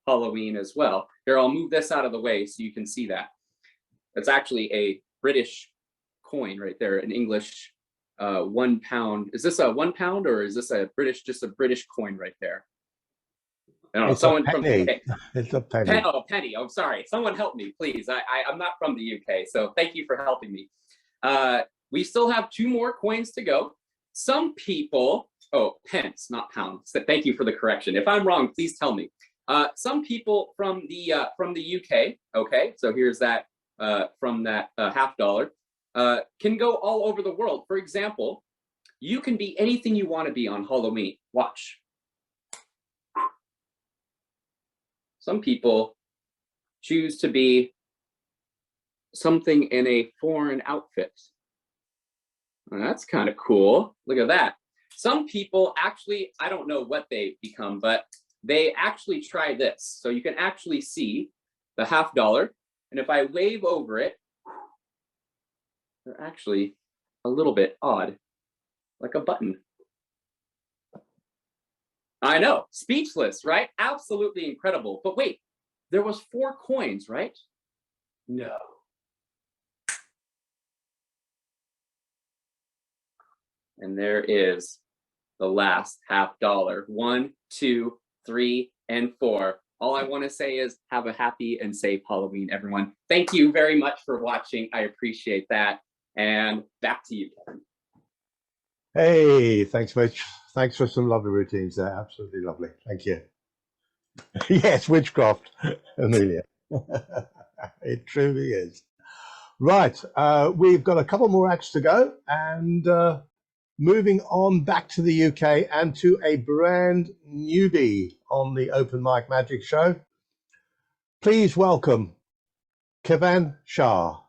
Halloween as well. Here, I'll move this out of the way so you can see that. It's actually a British coin right there, an English £1. Is this a £1 or is this a British, just a British coin right there? I don't know, It's someone a from penny. the UK. It's a penny. Oh, penny. I'm sorry. Someone help me, please. I'm not from the UK, so thank you for helping me. We still have 2 more coins to go. Some people, pence, not pounds. So thank you for the correction. If I'm wrong, please tell me. Some people from the UK, okay, so here's that from that $50, can go all over the world. For example, you can be anything you want to be on Halloween. Watch. Some people choose to be something in a foreign outfit. Well, that's kind of cool. Look at that. Some people actually, I don't know what they become, but they actually try this. So you can actually see the $50. And if I wave over it, they're actually a little bit odd, like a button. I know, speechless, right? Absolutely incredible. But wait, there was 4 coins, right? No, And there is the last $50. 1, 2, 3, and 4. All I want to say is have a happy and safe Halloween, everyone. Thank you very much for watching. I appreciate that. And back to you, Kevin. Hey, thanks, Mitch. Thanks for some lovely routines there. Absolutely lovely. Thank you. Yes, witchcraft, Amelia. It truly is. Right, we've got a couple more acts to go, and moving on back to the UK and to a brand newbie on the Open Mic Magic show. Please welcome Keval Shah.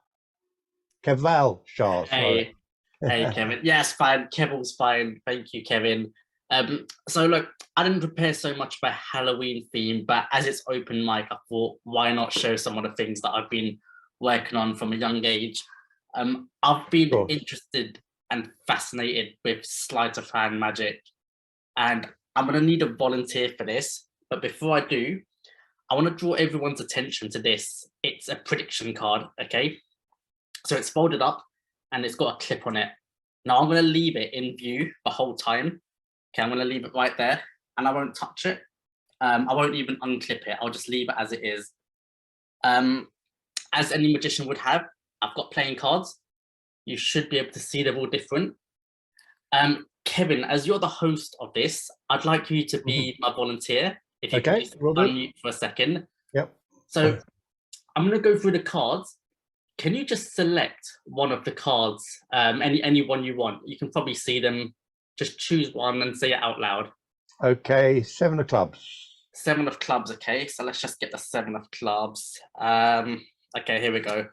Keval Shah, sorry. Hey, Kevin. Yes, fine. Kevin's fine. Thank you, Kevin. So look, I didn't prepare so much for Halloween theme, but as it's open mic, I thought, why not show some of the things that I've been working on from a young age. I've been interested and fascinated with sleight of hand magic, and I'm going to need a volunteer for this. But before I do, I want to draw everyone's attention to this. It's a prediction card, okay? So it's folded up and it's got a clip on it. Now I'm going to leave it in view the whole time. Okay, I'm going to leave it right there and I won't touch it. I won't even unclip it. I'll just leave it as it is. As any magician would have, I've got playing cards. You should be able to see they're all different. Kevin, as you're the host of this, I'd like you to be my volunteer. If you can just unmute for a second. Yep. So I'm going to go through the cards. Can you just select one of the cards, any one you want? You can probably see them. Just choose one and say it out loud. Okay, 7 of clubs. 7 of clubs, okay. So let's just get the 7 of clubs. Okay, here we go.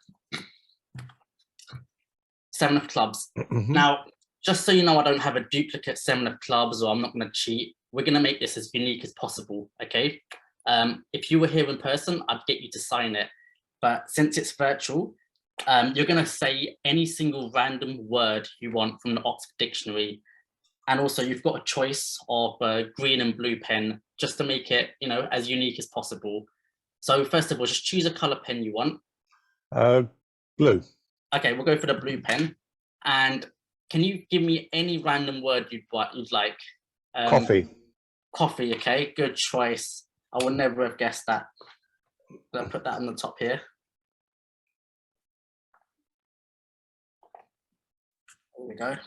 7 of clubs. Now, just so you know, I don't have a duplicate 7 of clubs, or I'm not going to cheat. We're going to make this as unique as possible, okay? If you were here in person, I'd get you to sign it. But since it's virtual, you're going to say any single random word you want from the Oxford Dictionary. And also, you've got a choice of a green and blue pen, just to make it, you know, as unique as possible. So first of all, just choose a color pen you want. Blue. Okay, we'll go for the blue pen. And can you give me any random word you'd like? Coffee. Coffee, okay, good choice. I would never have guessed that. I'll put that on the top here. There we go.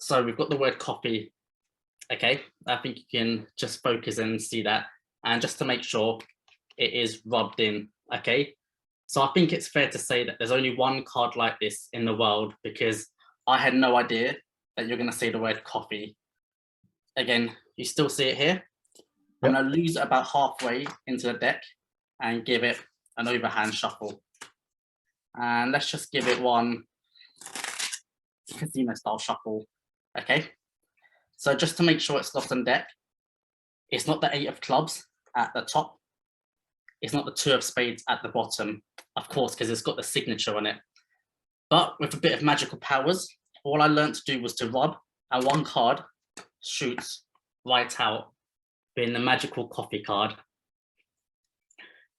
So we've got the word coffee. Okay, I think you can just focus and see that. And just to make sure it is rubbed in, okay? So I think it's fair to say that there's only one card like this in the world, because I had no idea that you're going to say the word coffee. Again, you still see it here. I'm going to lose it about halfway into the deck and give it an overhand shuffle. And let's just give it one casino style shuffle. Okay, so just to make sure it's not on deck, it's not the 8 of clubs at the top. It's not the 2 of spades at the bottom, of course, because it's got the signature on it. But with a bit of magical powers, all I learned to do was to rub, and one card shoots right out, being the magical coffee card.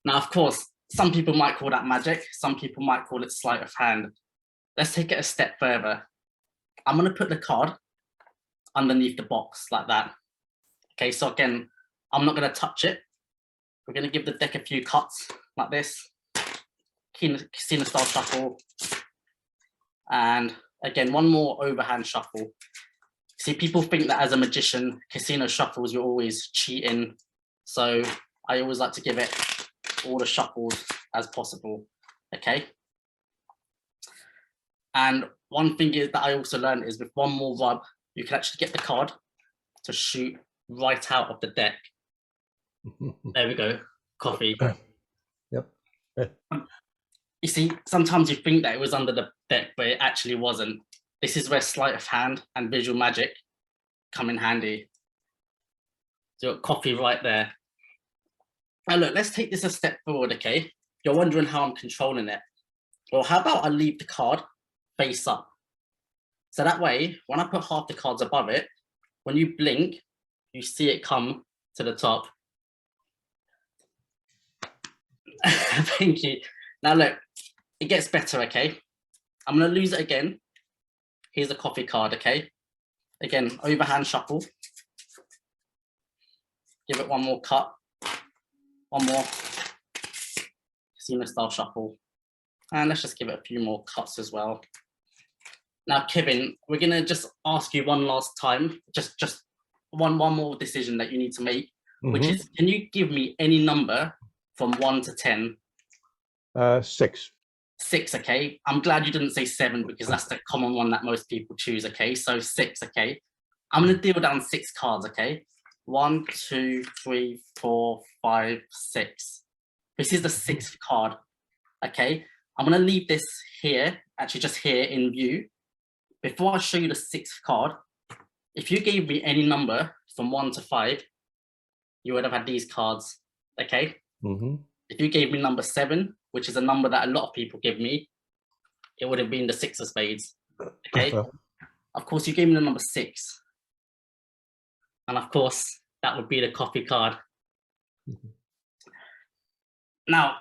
Now, of course, some people might call that magic. Some people might call it sleight of hand. Let's take it a step further. I'm going to put the card underneath the box like that. Okay, so again, I'm not going to touch it. We're going to give the deck a few cuts like this. Casino style shuffle. And again, one more overhand shuffle. See, people think that as a magician, casino shuffles, you're always cheating. So I always like to give it all the shuffles as possible. Okay. And one thing is that I also learned is with one more rub, you can actually get the card to shoot right out of the deck. There we go, coffee. Yep. You see, sometimes you think that it was under the deck, but it actually wasn't. This is where sleight of hand and visual magic come in handy. So you've got coffee right there. Now look, let's take this a step forward, okay? You're wondering how I'm controlling it. Well, how about I leave the card face up? So that way, when I put half the cards above it, when you blink, you see it come to the top. Thank you. Now look, it gets better, okay? I'm going to lose it again. Here's a coffee card, okay? Again, overhand shuffle. Give it one more cut. One more. Casino style shuffle. And let's just give it a few more cuts as well. Now, Kevin, we're gonna just ask you one last time, just one more decision that you need to make, which is, can you give me any number from 1 to 10? 6. 6, okay. I'm glad you didn't say 7 because that's the common one that most people choose, okay. So 6, okay. I'm gonna deal down 6 cards, okay. 1, 2, 3, 4, 5, 6. This is the 6th card, okay. I'm gonna leave this here, actually just here in view. Before I show you the 6th card, if you gave me any number from 1 to 5, you would have had these cards, okay? If you gave me number 7, which is a number that a lot of people give me, it would have been the 6 of spades, okay? Of course, you gave me the number 6. And of course, that would be the coffee card. Now,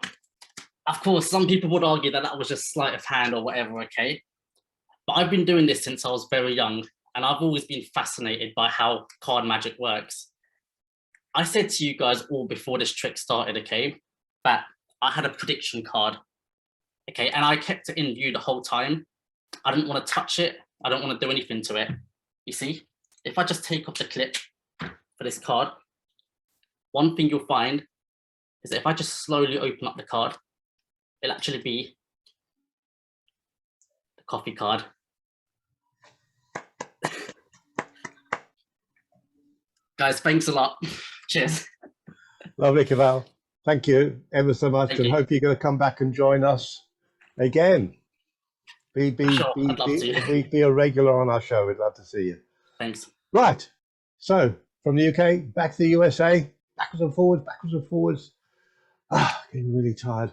of course, some people would argue that that was just sleight of hand or whatever, okay? But I've been doing this since I was very young, and I've always been fascinated by how card magic works. I said to you guys all before this trick started, okay, that I had a prediction card, okay, and I kept it in view the whole time. I didn't want to touch it. I don't want to do anything to it. You see, if I just take off the clip for this card, one thing you'll find is that if I just slowly open up the card, it'll actually be the coffee card. Guys, thanks a lot. Cheers. Lovely, Keval. Thank you ever so much, and hope you're going to come back and join us again. Be a regular on our show. We'd love to see you. Thanks. Right. So from the UK back to the USA, backwards and forwards, backwards and forwards. Getting really tired.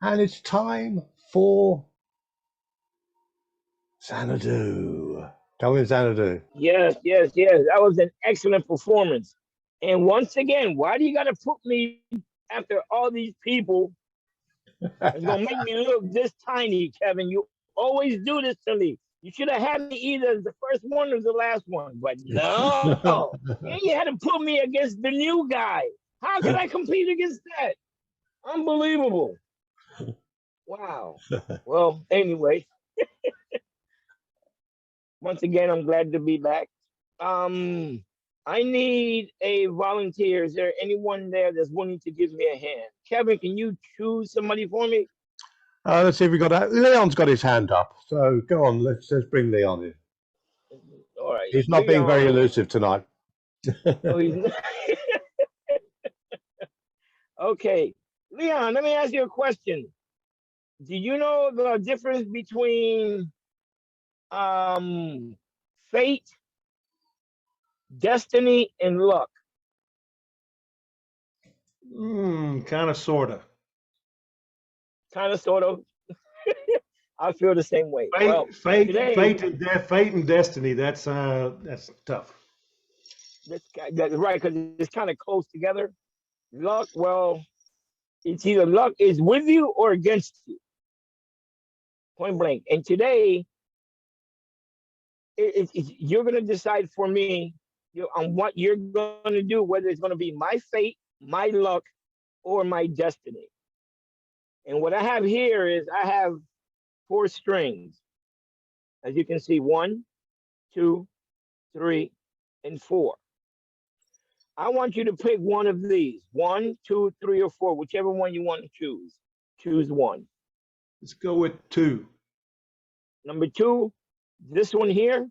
And it's time for Xanadu. Tell me, Xanadu. Yes. That was an excellent performance. And once again, why do you got to put me after all these people? It's going to make me look this tiny, Kevin. You always do this to me. You should have had me either as the first one or the last one. But no. And you had to put me against the new guy. How can I compete against that? Unbelievable. Wow. Well, anyway. Once again, I'm glad to be back. I need a volunteer. Is there anyone there that's willing to give me a hand? Kevin, can you choose somebody for me? Let's see if we got that. Leon's got his hand up. So go on, let's bring Leon in. All right. He's not being very elusive tonight. Oh, he's not. Okay. Leon, let me ask you a question. Do you know the difference between fate, destiny, and luck? Kind of, sort of. Kind of, sort of. I feel the same way. Fate, Today, fate and destiny. That's tough. That's right, because it's kind of close together. Luck, well, it's either luck is with you or against you. Point blank. And today, you're going to decide for me on what you're going to do, whether it's going to be my fate, my luck, or my destiny. And what I have here is I have 4 strings. As you can see, 1, 2, 3, and 4. I want you to pick one of these. 1, 2, 3, or 4, whichever one you want to choose. Choose one. Let's go with 2. Number 2, this one here,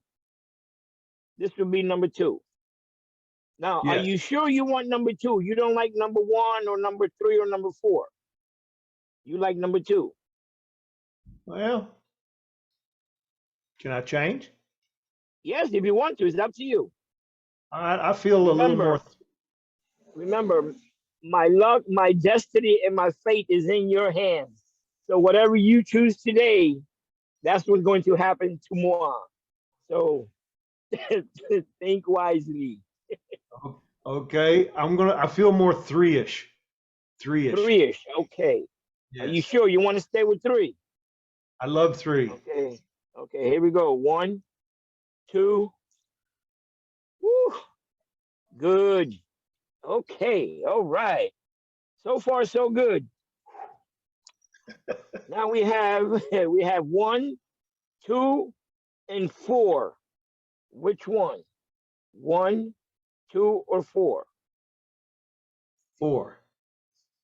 this would be number 2. Now, Yes. Are you sure you want number 2? You don't like number 1 or number 3 or number 4? You like number 2? Well, can I change? Yes, if you want to, it's up to you. I feel a little more. Remember, my luck, my destiny, and my fate is in your hands. So whatever you choose today, that's what's going to happen tomorrow. So think wisely. Okay, I feel more 3-ish. 3-ish. 3-ish, okay. Yes. Are you sure you want to stay with 3? I love 3. Okay. Okay, here we go. 1, 2. Woo. Good. Okay, all right. So far, so good. Now we have 1, 2, and 4. Which one? 1, 2, or 4? 4.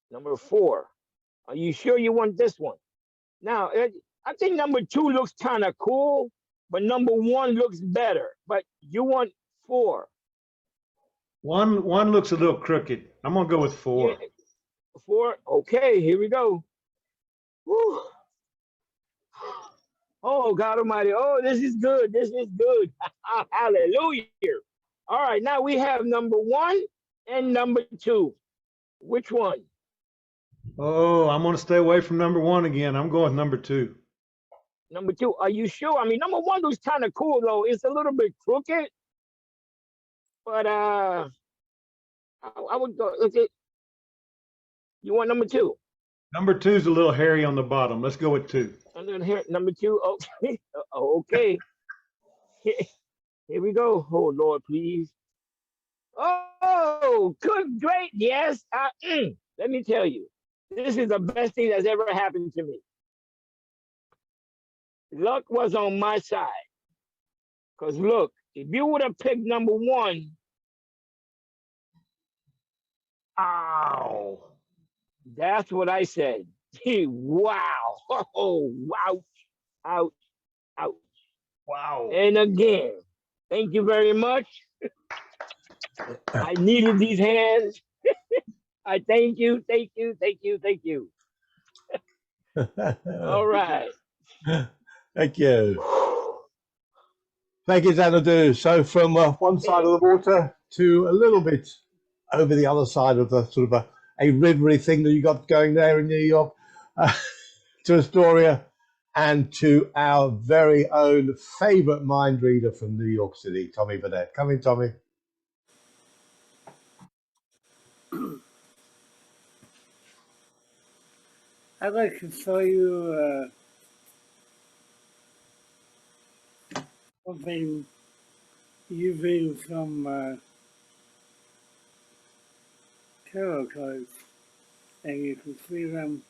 Number 4. Are you sure you want this one? Now, I think number 2 looks kind of cool, but number 1 looks better. But you want 4. One looks a little crooked. I'm gonna go with 4. Yeah, 4. Okay, here we go. Woo. Oh, God Almighty. Oh, this is good. This is good. Hallelujah. All right, now we have number 1 and number 2. Which one? Oh, I'm gonna stay away from number 1 again. I'm going with number 2. Number 2. Are you sure? I mean, number 1 looks kind of cool, though. It's a little bit crooked. But I would go. Okay. You want number 2? Number 2's a little hairy on the bottom. Let's go with 2. And then here, number 2. Okay. Okay. Here we go. Oh, Lord, please. Oh, good, great. Yes. Let me tell you, this is the best thing that's ever happened to me. Luck was on my side. Because look, if you would have picked number 1, ow. That's what I said. Wow. Oh, wow. Ouch. Ouch. Wow. And again, thank you very much. I needed these hands. I thank you, thank you, thank you, thank you. All right. Thank you. Thank you, Xanadu. So from one side of the water to a little bit over the other side of the sort of a rivery thing that you got going there in New York, to Astoria, and to our very own favorite mind reader from New York City, Tommy Burnett. Come in, Tommy. I'd like to show you something using some tarot cards, and you can see them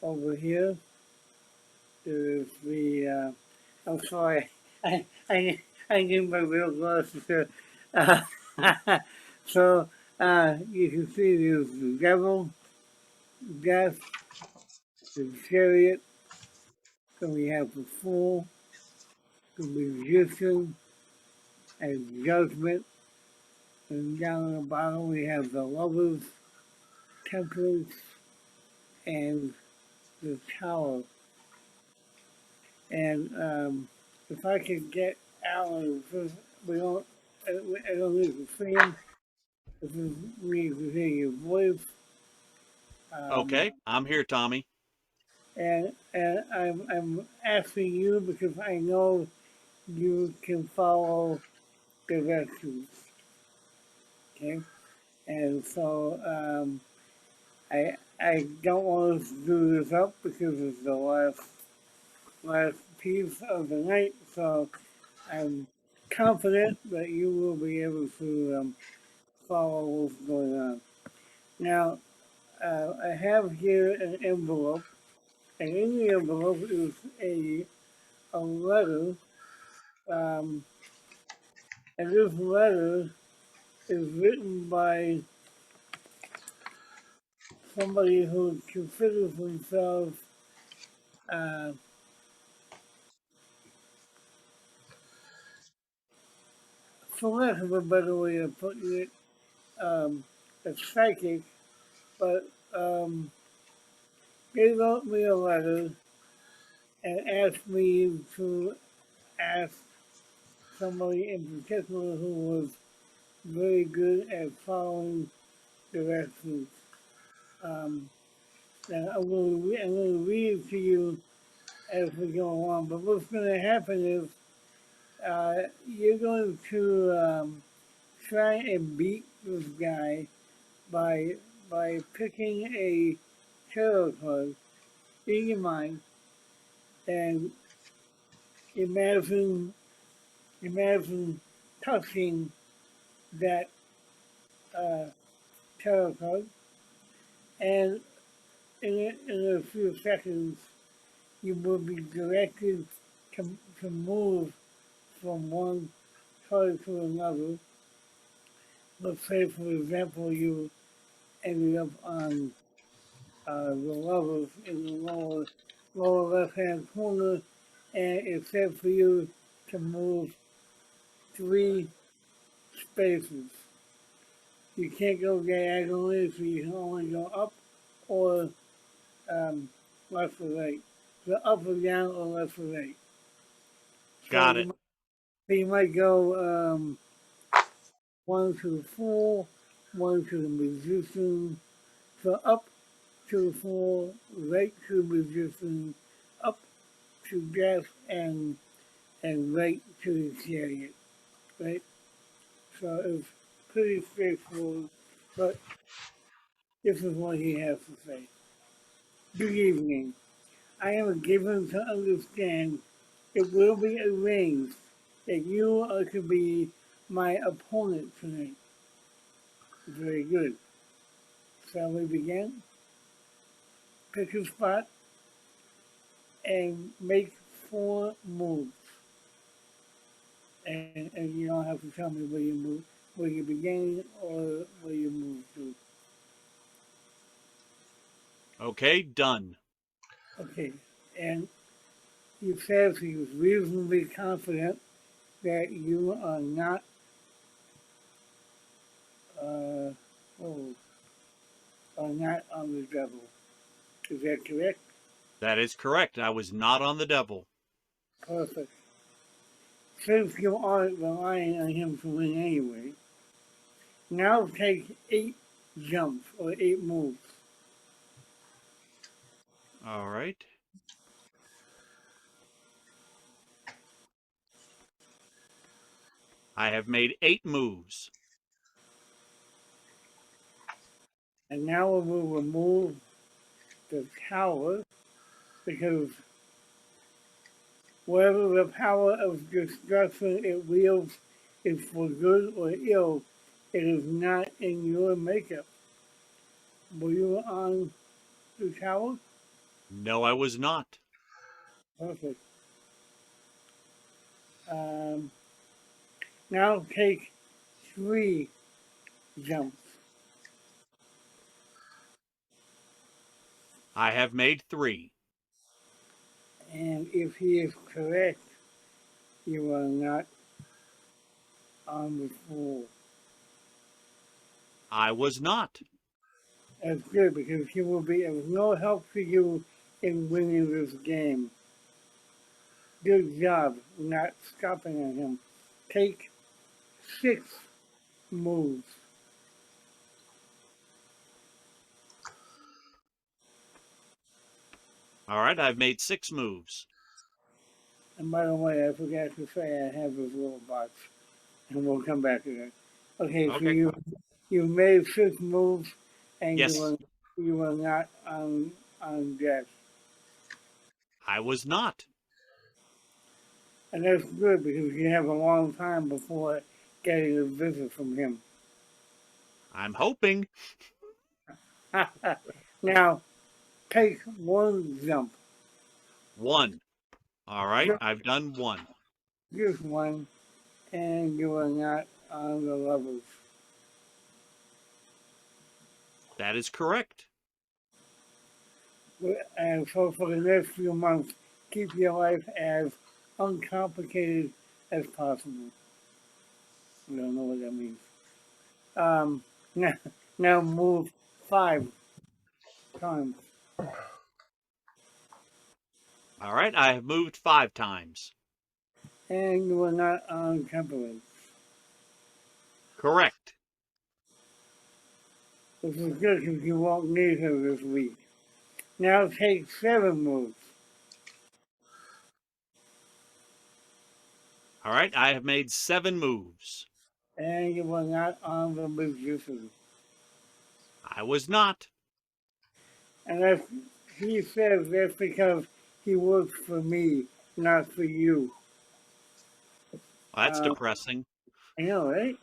over here. There's the I'm sorry, I need my real glasses here. So you can see there's the devil, death, the chariot, then we have the fool, the magician, and judgment, and down at the bottom we have the lovers, temperance, and the tower. And if I could get Alan, we don't, I don't need to see him. This is me to hear your voice. Okay, I'm here, Tommy. And I'm asking you because I know you can follow directions. Okay, and so I don't want us to do this up because it's the last piece of the night. So I'm confident that you will be able to follow what's going on. Now, I have here an envelope, and in the envelope is a letter, and this letter is written by somebody who considers themselves for lack of a better way of putting it, a psychic, but they wrote me a letter and asked me to ask somebody in particular who was very good at following directions. And I'm going to read it to you as we go along. But what's going to happen is you're going to try and beat this guy by picking a tarot card in your mind and imagine touching that tarot card, and in a few seconds, you will be directed to move from one card to another. Let's say, for example, you ended up on the lovers in the lower left-hand corner, and it said for you to move 3 spaces. You can't go diagonally, so you can only go up or left or right. So up or down or left or right. So Got it. You might go 1 to the 4, 1 to the magician. So up to the 4, right to the magician, up to death, and right to the chariot. Right? So it's pretty straightforward, but this is what he has to say. Good evening. I am given to understand it will be arranged that you are to be my opponent tonight. Very good. Shall we begin? Pick a spot and make 4 moves. And you don't have to tell me where you move, where you begin or where you move to. Okay, done. Okay, and he says he was reasonably confident that you are not are not on the devil. Is that correct? That is correct. I was not on the devil. Perfect. Since you aren't relying on him to win anyway, now take 8 jumps or 8 moves. All right. I have made 8 moves. And now we will remove the tower, because whether the power of destruction it wields is for good or ill, it is not in your makeup. Were you on the tower? No, I was not. Perfect. Now take 3 jumps. I have made 3. And if he is correct, you are not on the floor. I was not. That's good, because he will be of no help to you in winning this game. Good job not stopping on him. Take 6 moves. All right, I've made 6 moves. And by the way, I forgot to say I have this little box, and we'll come back to that. Okay, Okay. so you made 6 moves, and Yes. you were not on death. I was not. And that's good, because you have a long time before getting a visit from him. I'm hoping. Now, take 1 jump. 1. All right, I've done 1. Just 1, and you are not on the levels. That is correct. And so for the next few months, keep your life as uncomplicated as possible. I don't know what that means. Now move 5 times. All right, I have moved 5 times. And you are not on temperance. Correct. Which is good, because you won't need her this week. Now take 7 moves. All right, I have made 7 moves. And you are not on the magician. I was not. And that's, he says that's because he works for me, not for you. That's depressing. I know, right?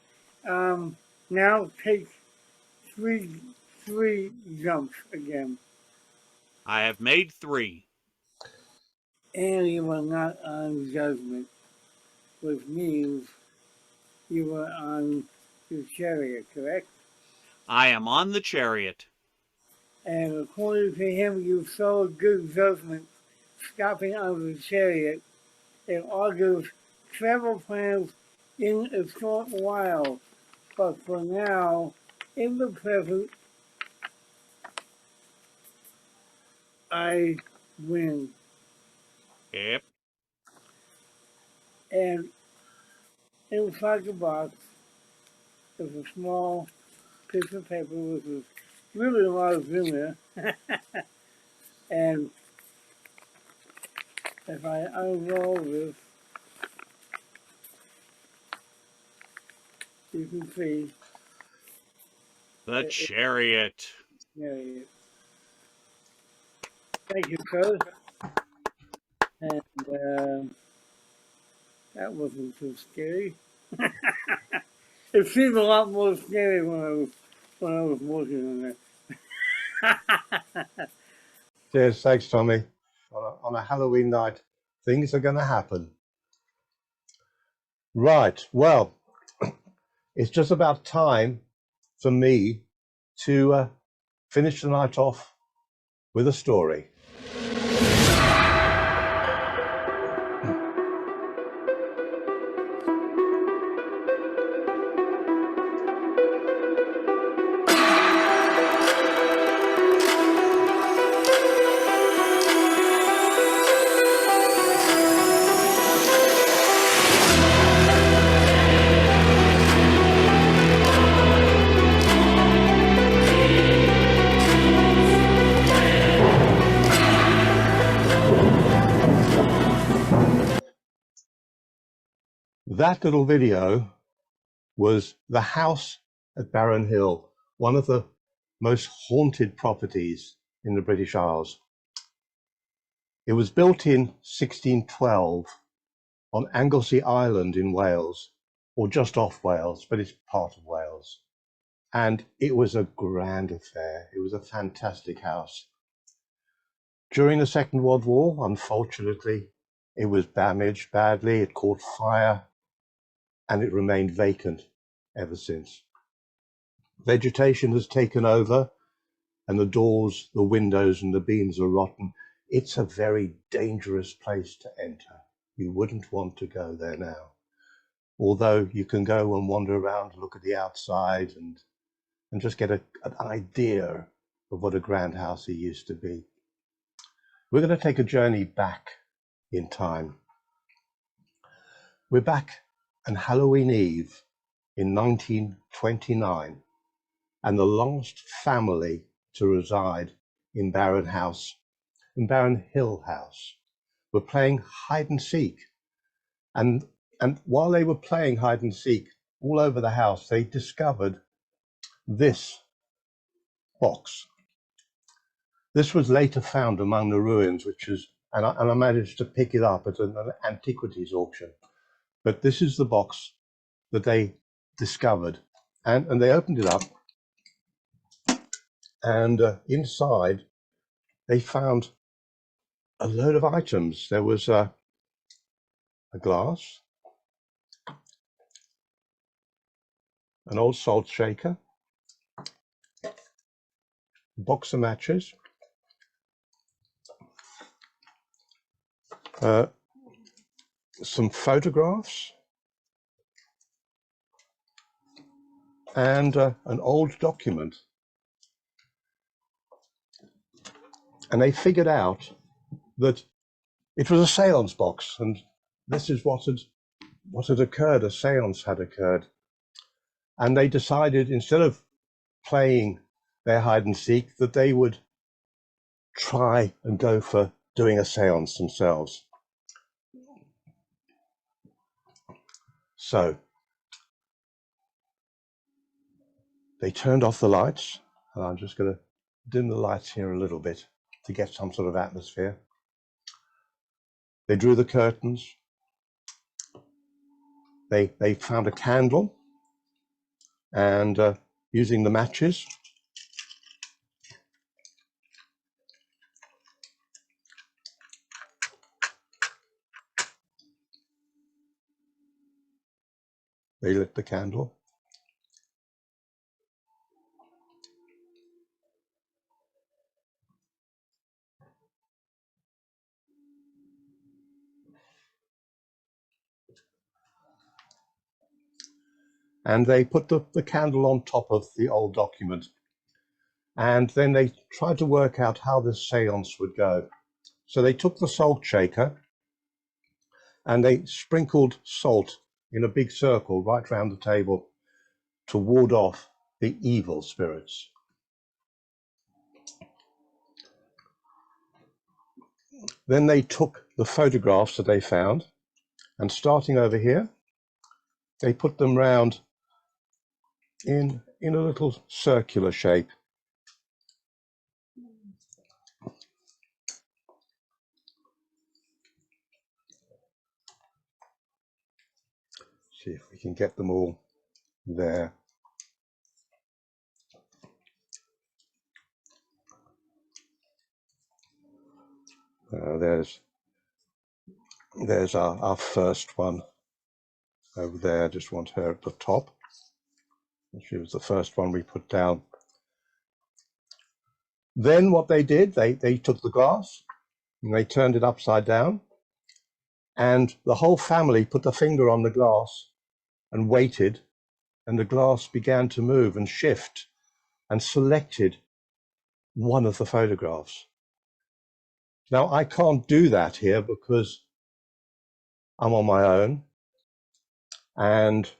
Now take three jumps again. I have made 3. And you were not on judgment, which means you were on the chariot, correct? I am on the chariot. And according to him, you saw good judgment stopping on the chariot and augurs travel plans in a short while. But for now, in the present, I win. Yep. And inside the box is a small piece of paper with a really large in there. And if I unroll this, you can see The chariot. chariot. Thank you, Pearce. And that wasn't too scary. It seemed a lot more scary when I was working on it. Cheers, thanks, Tommy. On a Halloween night, things are going to happen. Right, well, it's just about time for me to finish the night off with a story. That little video was the house at Barron Hill, one of the most haunted properties in the British Isles. It was built in 1612 on Anglesey Island in Wales, or just off Wales, but it's part of Wales. And it was a grand affair. It was a fantastic house. During the Second World War, unfortunately, it was damaged badly. It caught fire, and it remained vacant ever since. Vegetation has taken over, and the doors, the windows, and the beams are rotten. It's a very dangerous place to enter. You wouldn't want to go there now. Although you can go and wander around, look at the outside, and just get an idea of what a grand house it used to be. We're going to take a journey back in time. We're back on Halloween Eve in 1929, and the last family to reside in Barron Hill House were playing hide and seek. And while they were playing hide and seek all over the house, they discovered this box. This was later found among the ruins, and I managed to pick it up at an antiquities auction. But this is the box that they discovered, and they opened it up, and inside they found a load of items. There was a glass, an old salt shaker, a box of matches, some photographs, and an old document. And they figured out that it was a seance box, and this is what had occurred. A seance had occurred. And they decided, instead of playing their hide and seek, that they would try and go for doing a seance themselves. So they turned off the lights, and I'm just going to dim the lights here a little bit to get some sort of atmosphere. They drew the curtains, they found a candle, and using the matches, they lit the candle. And they put the candle on top of the old document. And then they tried to work out how this seance would go. So they took the salt shaker and they sprinkled salt in a big circle right round the table to ward off the evil spirits. Then they took the photographs that they found, and starting over here, they put them round in a little circular shape. See if we can get them all there. There's our first one over there. Just want her at the top. She was the first one we put down. Then what they did, they took the glass and they turned it upside down, and the whole family put the finger on the glass and waited, and the glass began to move and shift and selected one of the photographs. Now, I can't do that here because I'm on my own, and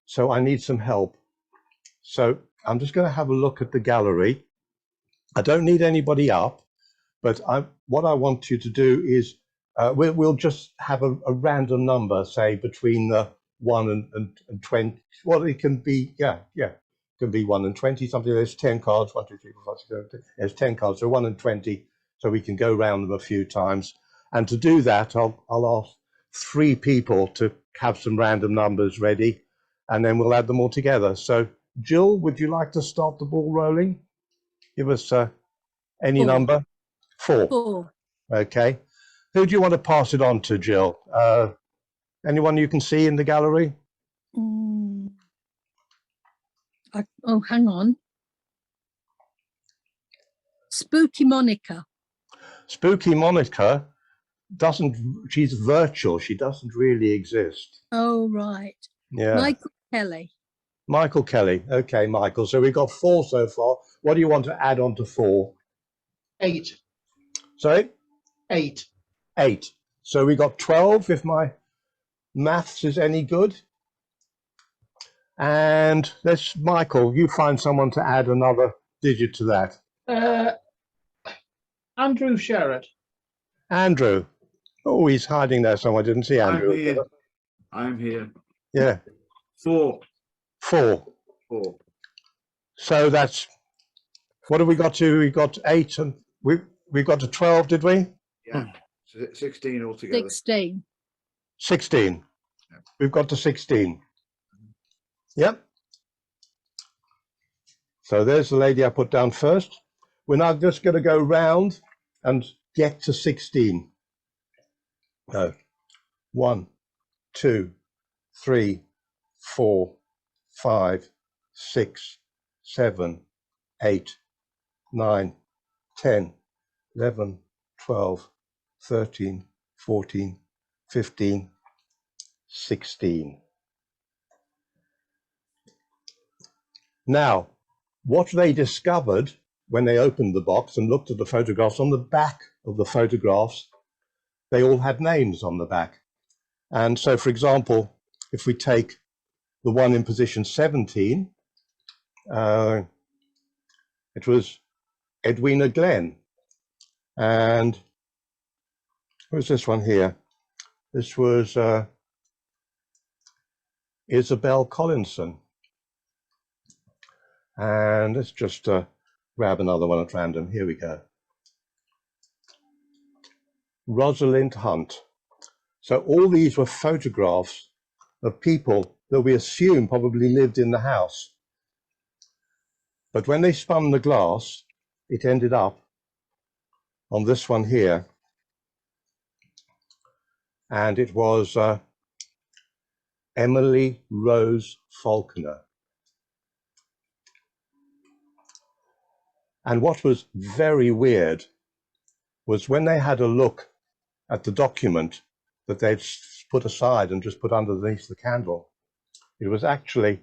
so I need some help. So I'm just going to have a look at the gallery. I don't need anybody up, but what I want you to do is we'll just have a random number, say between 1 and 20. Well, it can be, it can be 1 and 20, something. There's 10 cards, 1, 2, 3, 4, 5, 6, 7, 8. There's 10 cards, so 1 and 20, so we can go round them a few times. And to do that, I'll ask 3 people to have some random numbers ready, and then we'll add them all together. So, Jill, would you like to start the ball rolling? Give us any 4. number. 4. 4. Okay. Who do you want to pass it on to, Jill? Anyone you can see in the gallery? Oh, hang on. Spooky Monica. Spooky Monica she's virtual. She doesn't really exist. Oh, right. Yeah. Michael Kelly. Michael Kelly. Okay, Michael. So we've got 4 so far. What do you want to add on to 4? 8. Sorry? 8. 8. So we got 12, if my maths is any good. And let's, Michael, you find someone to add another digit to that. Andrew Sherrod. Andrew. Oh, he's hiding there somewhere. I didn't see Andrew. I'm here. I'm here. Yeah. 4. 4. 4. So that's, what have we got to? We got 8 and we got to 12, did we? Yeah. 16 altogether. 16. 16. We've got to 16. Yep. So there's the lady I put down first. We're now just going to go round and get to 16. No. 1, 2, 3, 4, 5, 6, 7, 8, 9, 10, 11, 12, 13, 14, 15, 16. Now, what they discovered when they opened the box and looked at the photographs, on the back of the photographs, they all had names on the back. And so, for example, if we take the one in position 17, it was Edwina Glenn. And who's this one here? This was Isabel Collinson. And let's just grab another one at random. Here we go. Rosalind Hunt. So all these were photographs of people that we assume probably lived in the house. But when they spun the glass, it ended up on this one here. And it was Emily Rose Falconer. And what was very weird was when they had a look at the document that they'd put aside and just put underneath the candle, it was actually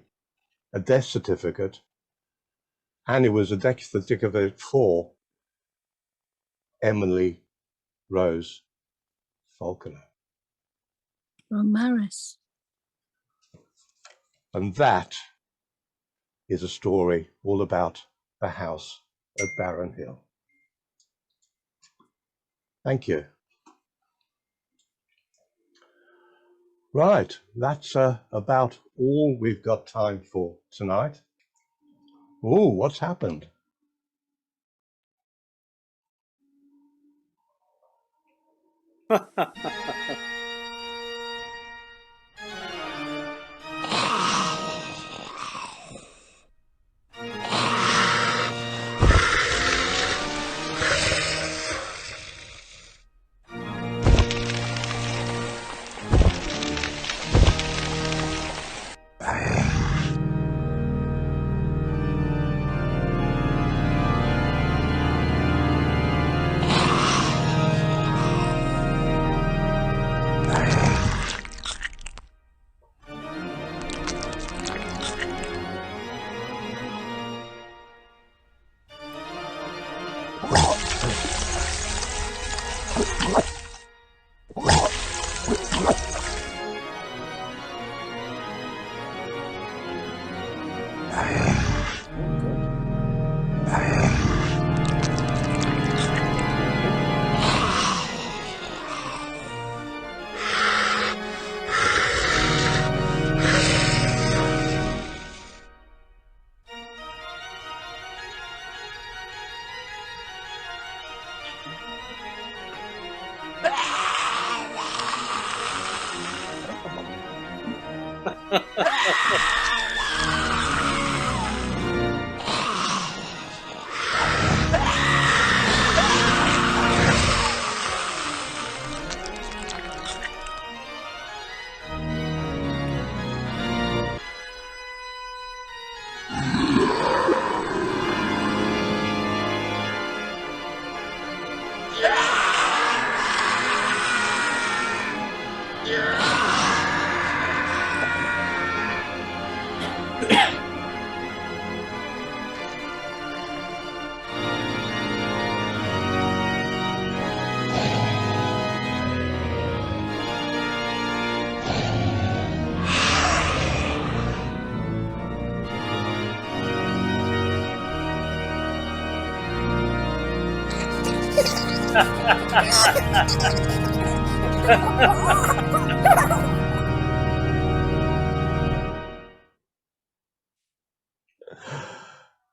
a death certificate, and it was a death certificate for Emily Rose Falconer. Romaris. And that is a story all about the house at Barron Hill. Thank you. Right, that's about all we've got time for tonight. Oh, what's happened?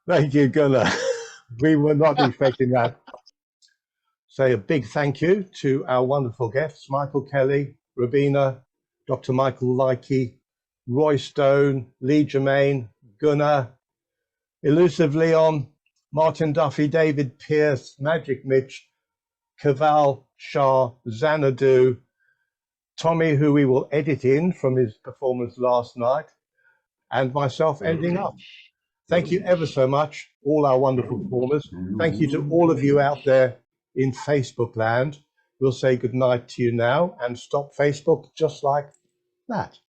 Thank you, Gunnar. We were not expecting that. Say a big thank you to our wonderful guests, Michael Kelly, Robina, Dr. Michael Likey, Roy Stone, Lee Germain, Gunnar, Illusive Leon, Martin Duffy, David Pearce, Magic Mitch, Keval Shah, Xanadu, Tommy, who we will edit in from his performance last night, and myself ending up. Thank you ever so much, all our wonderful performers. Thank you to all of you out there in Facebook land. We'll say goodnight to you now and stop Facebook just like that.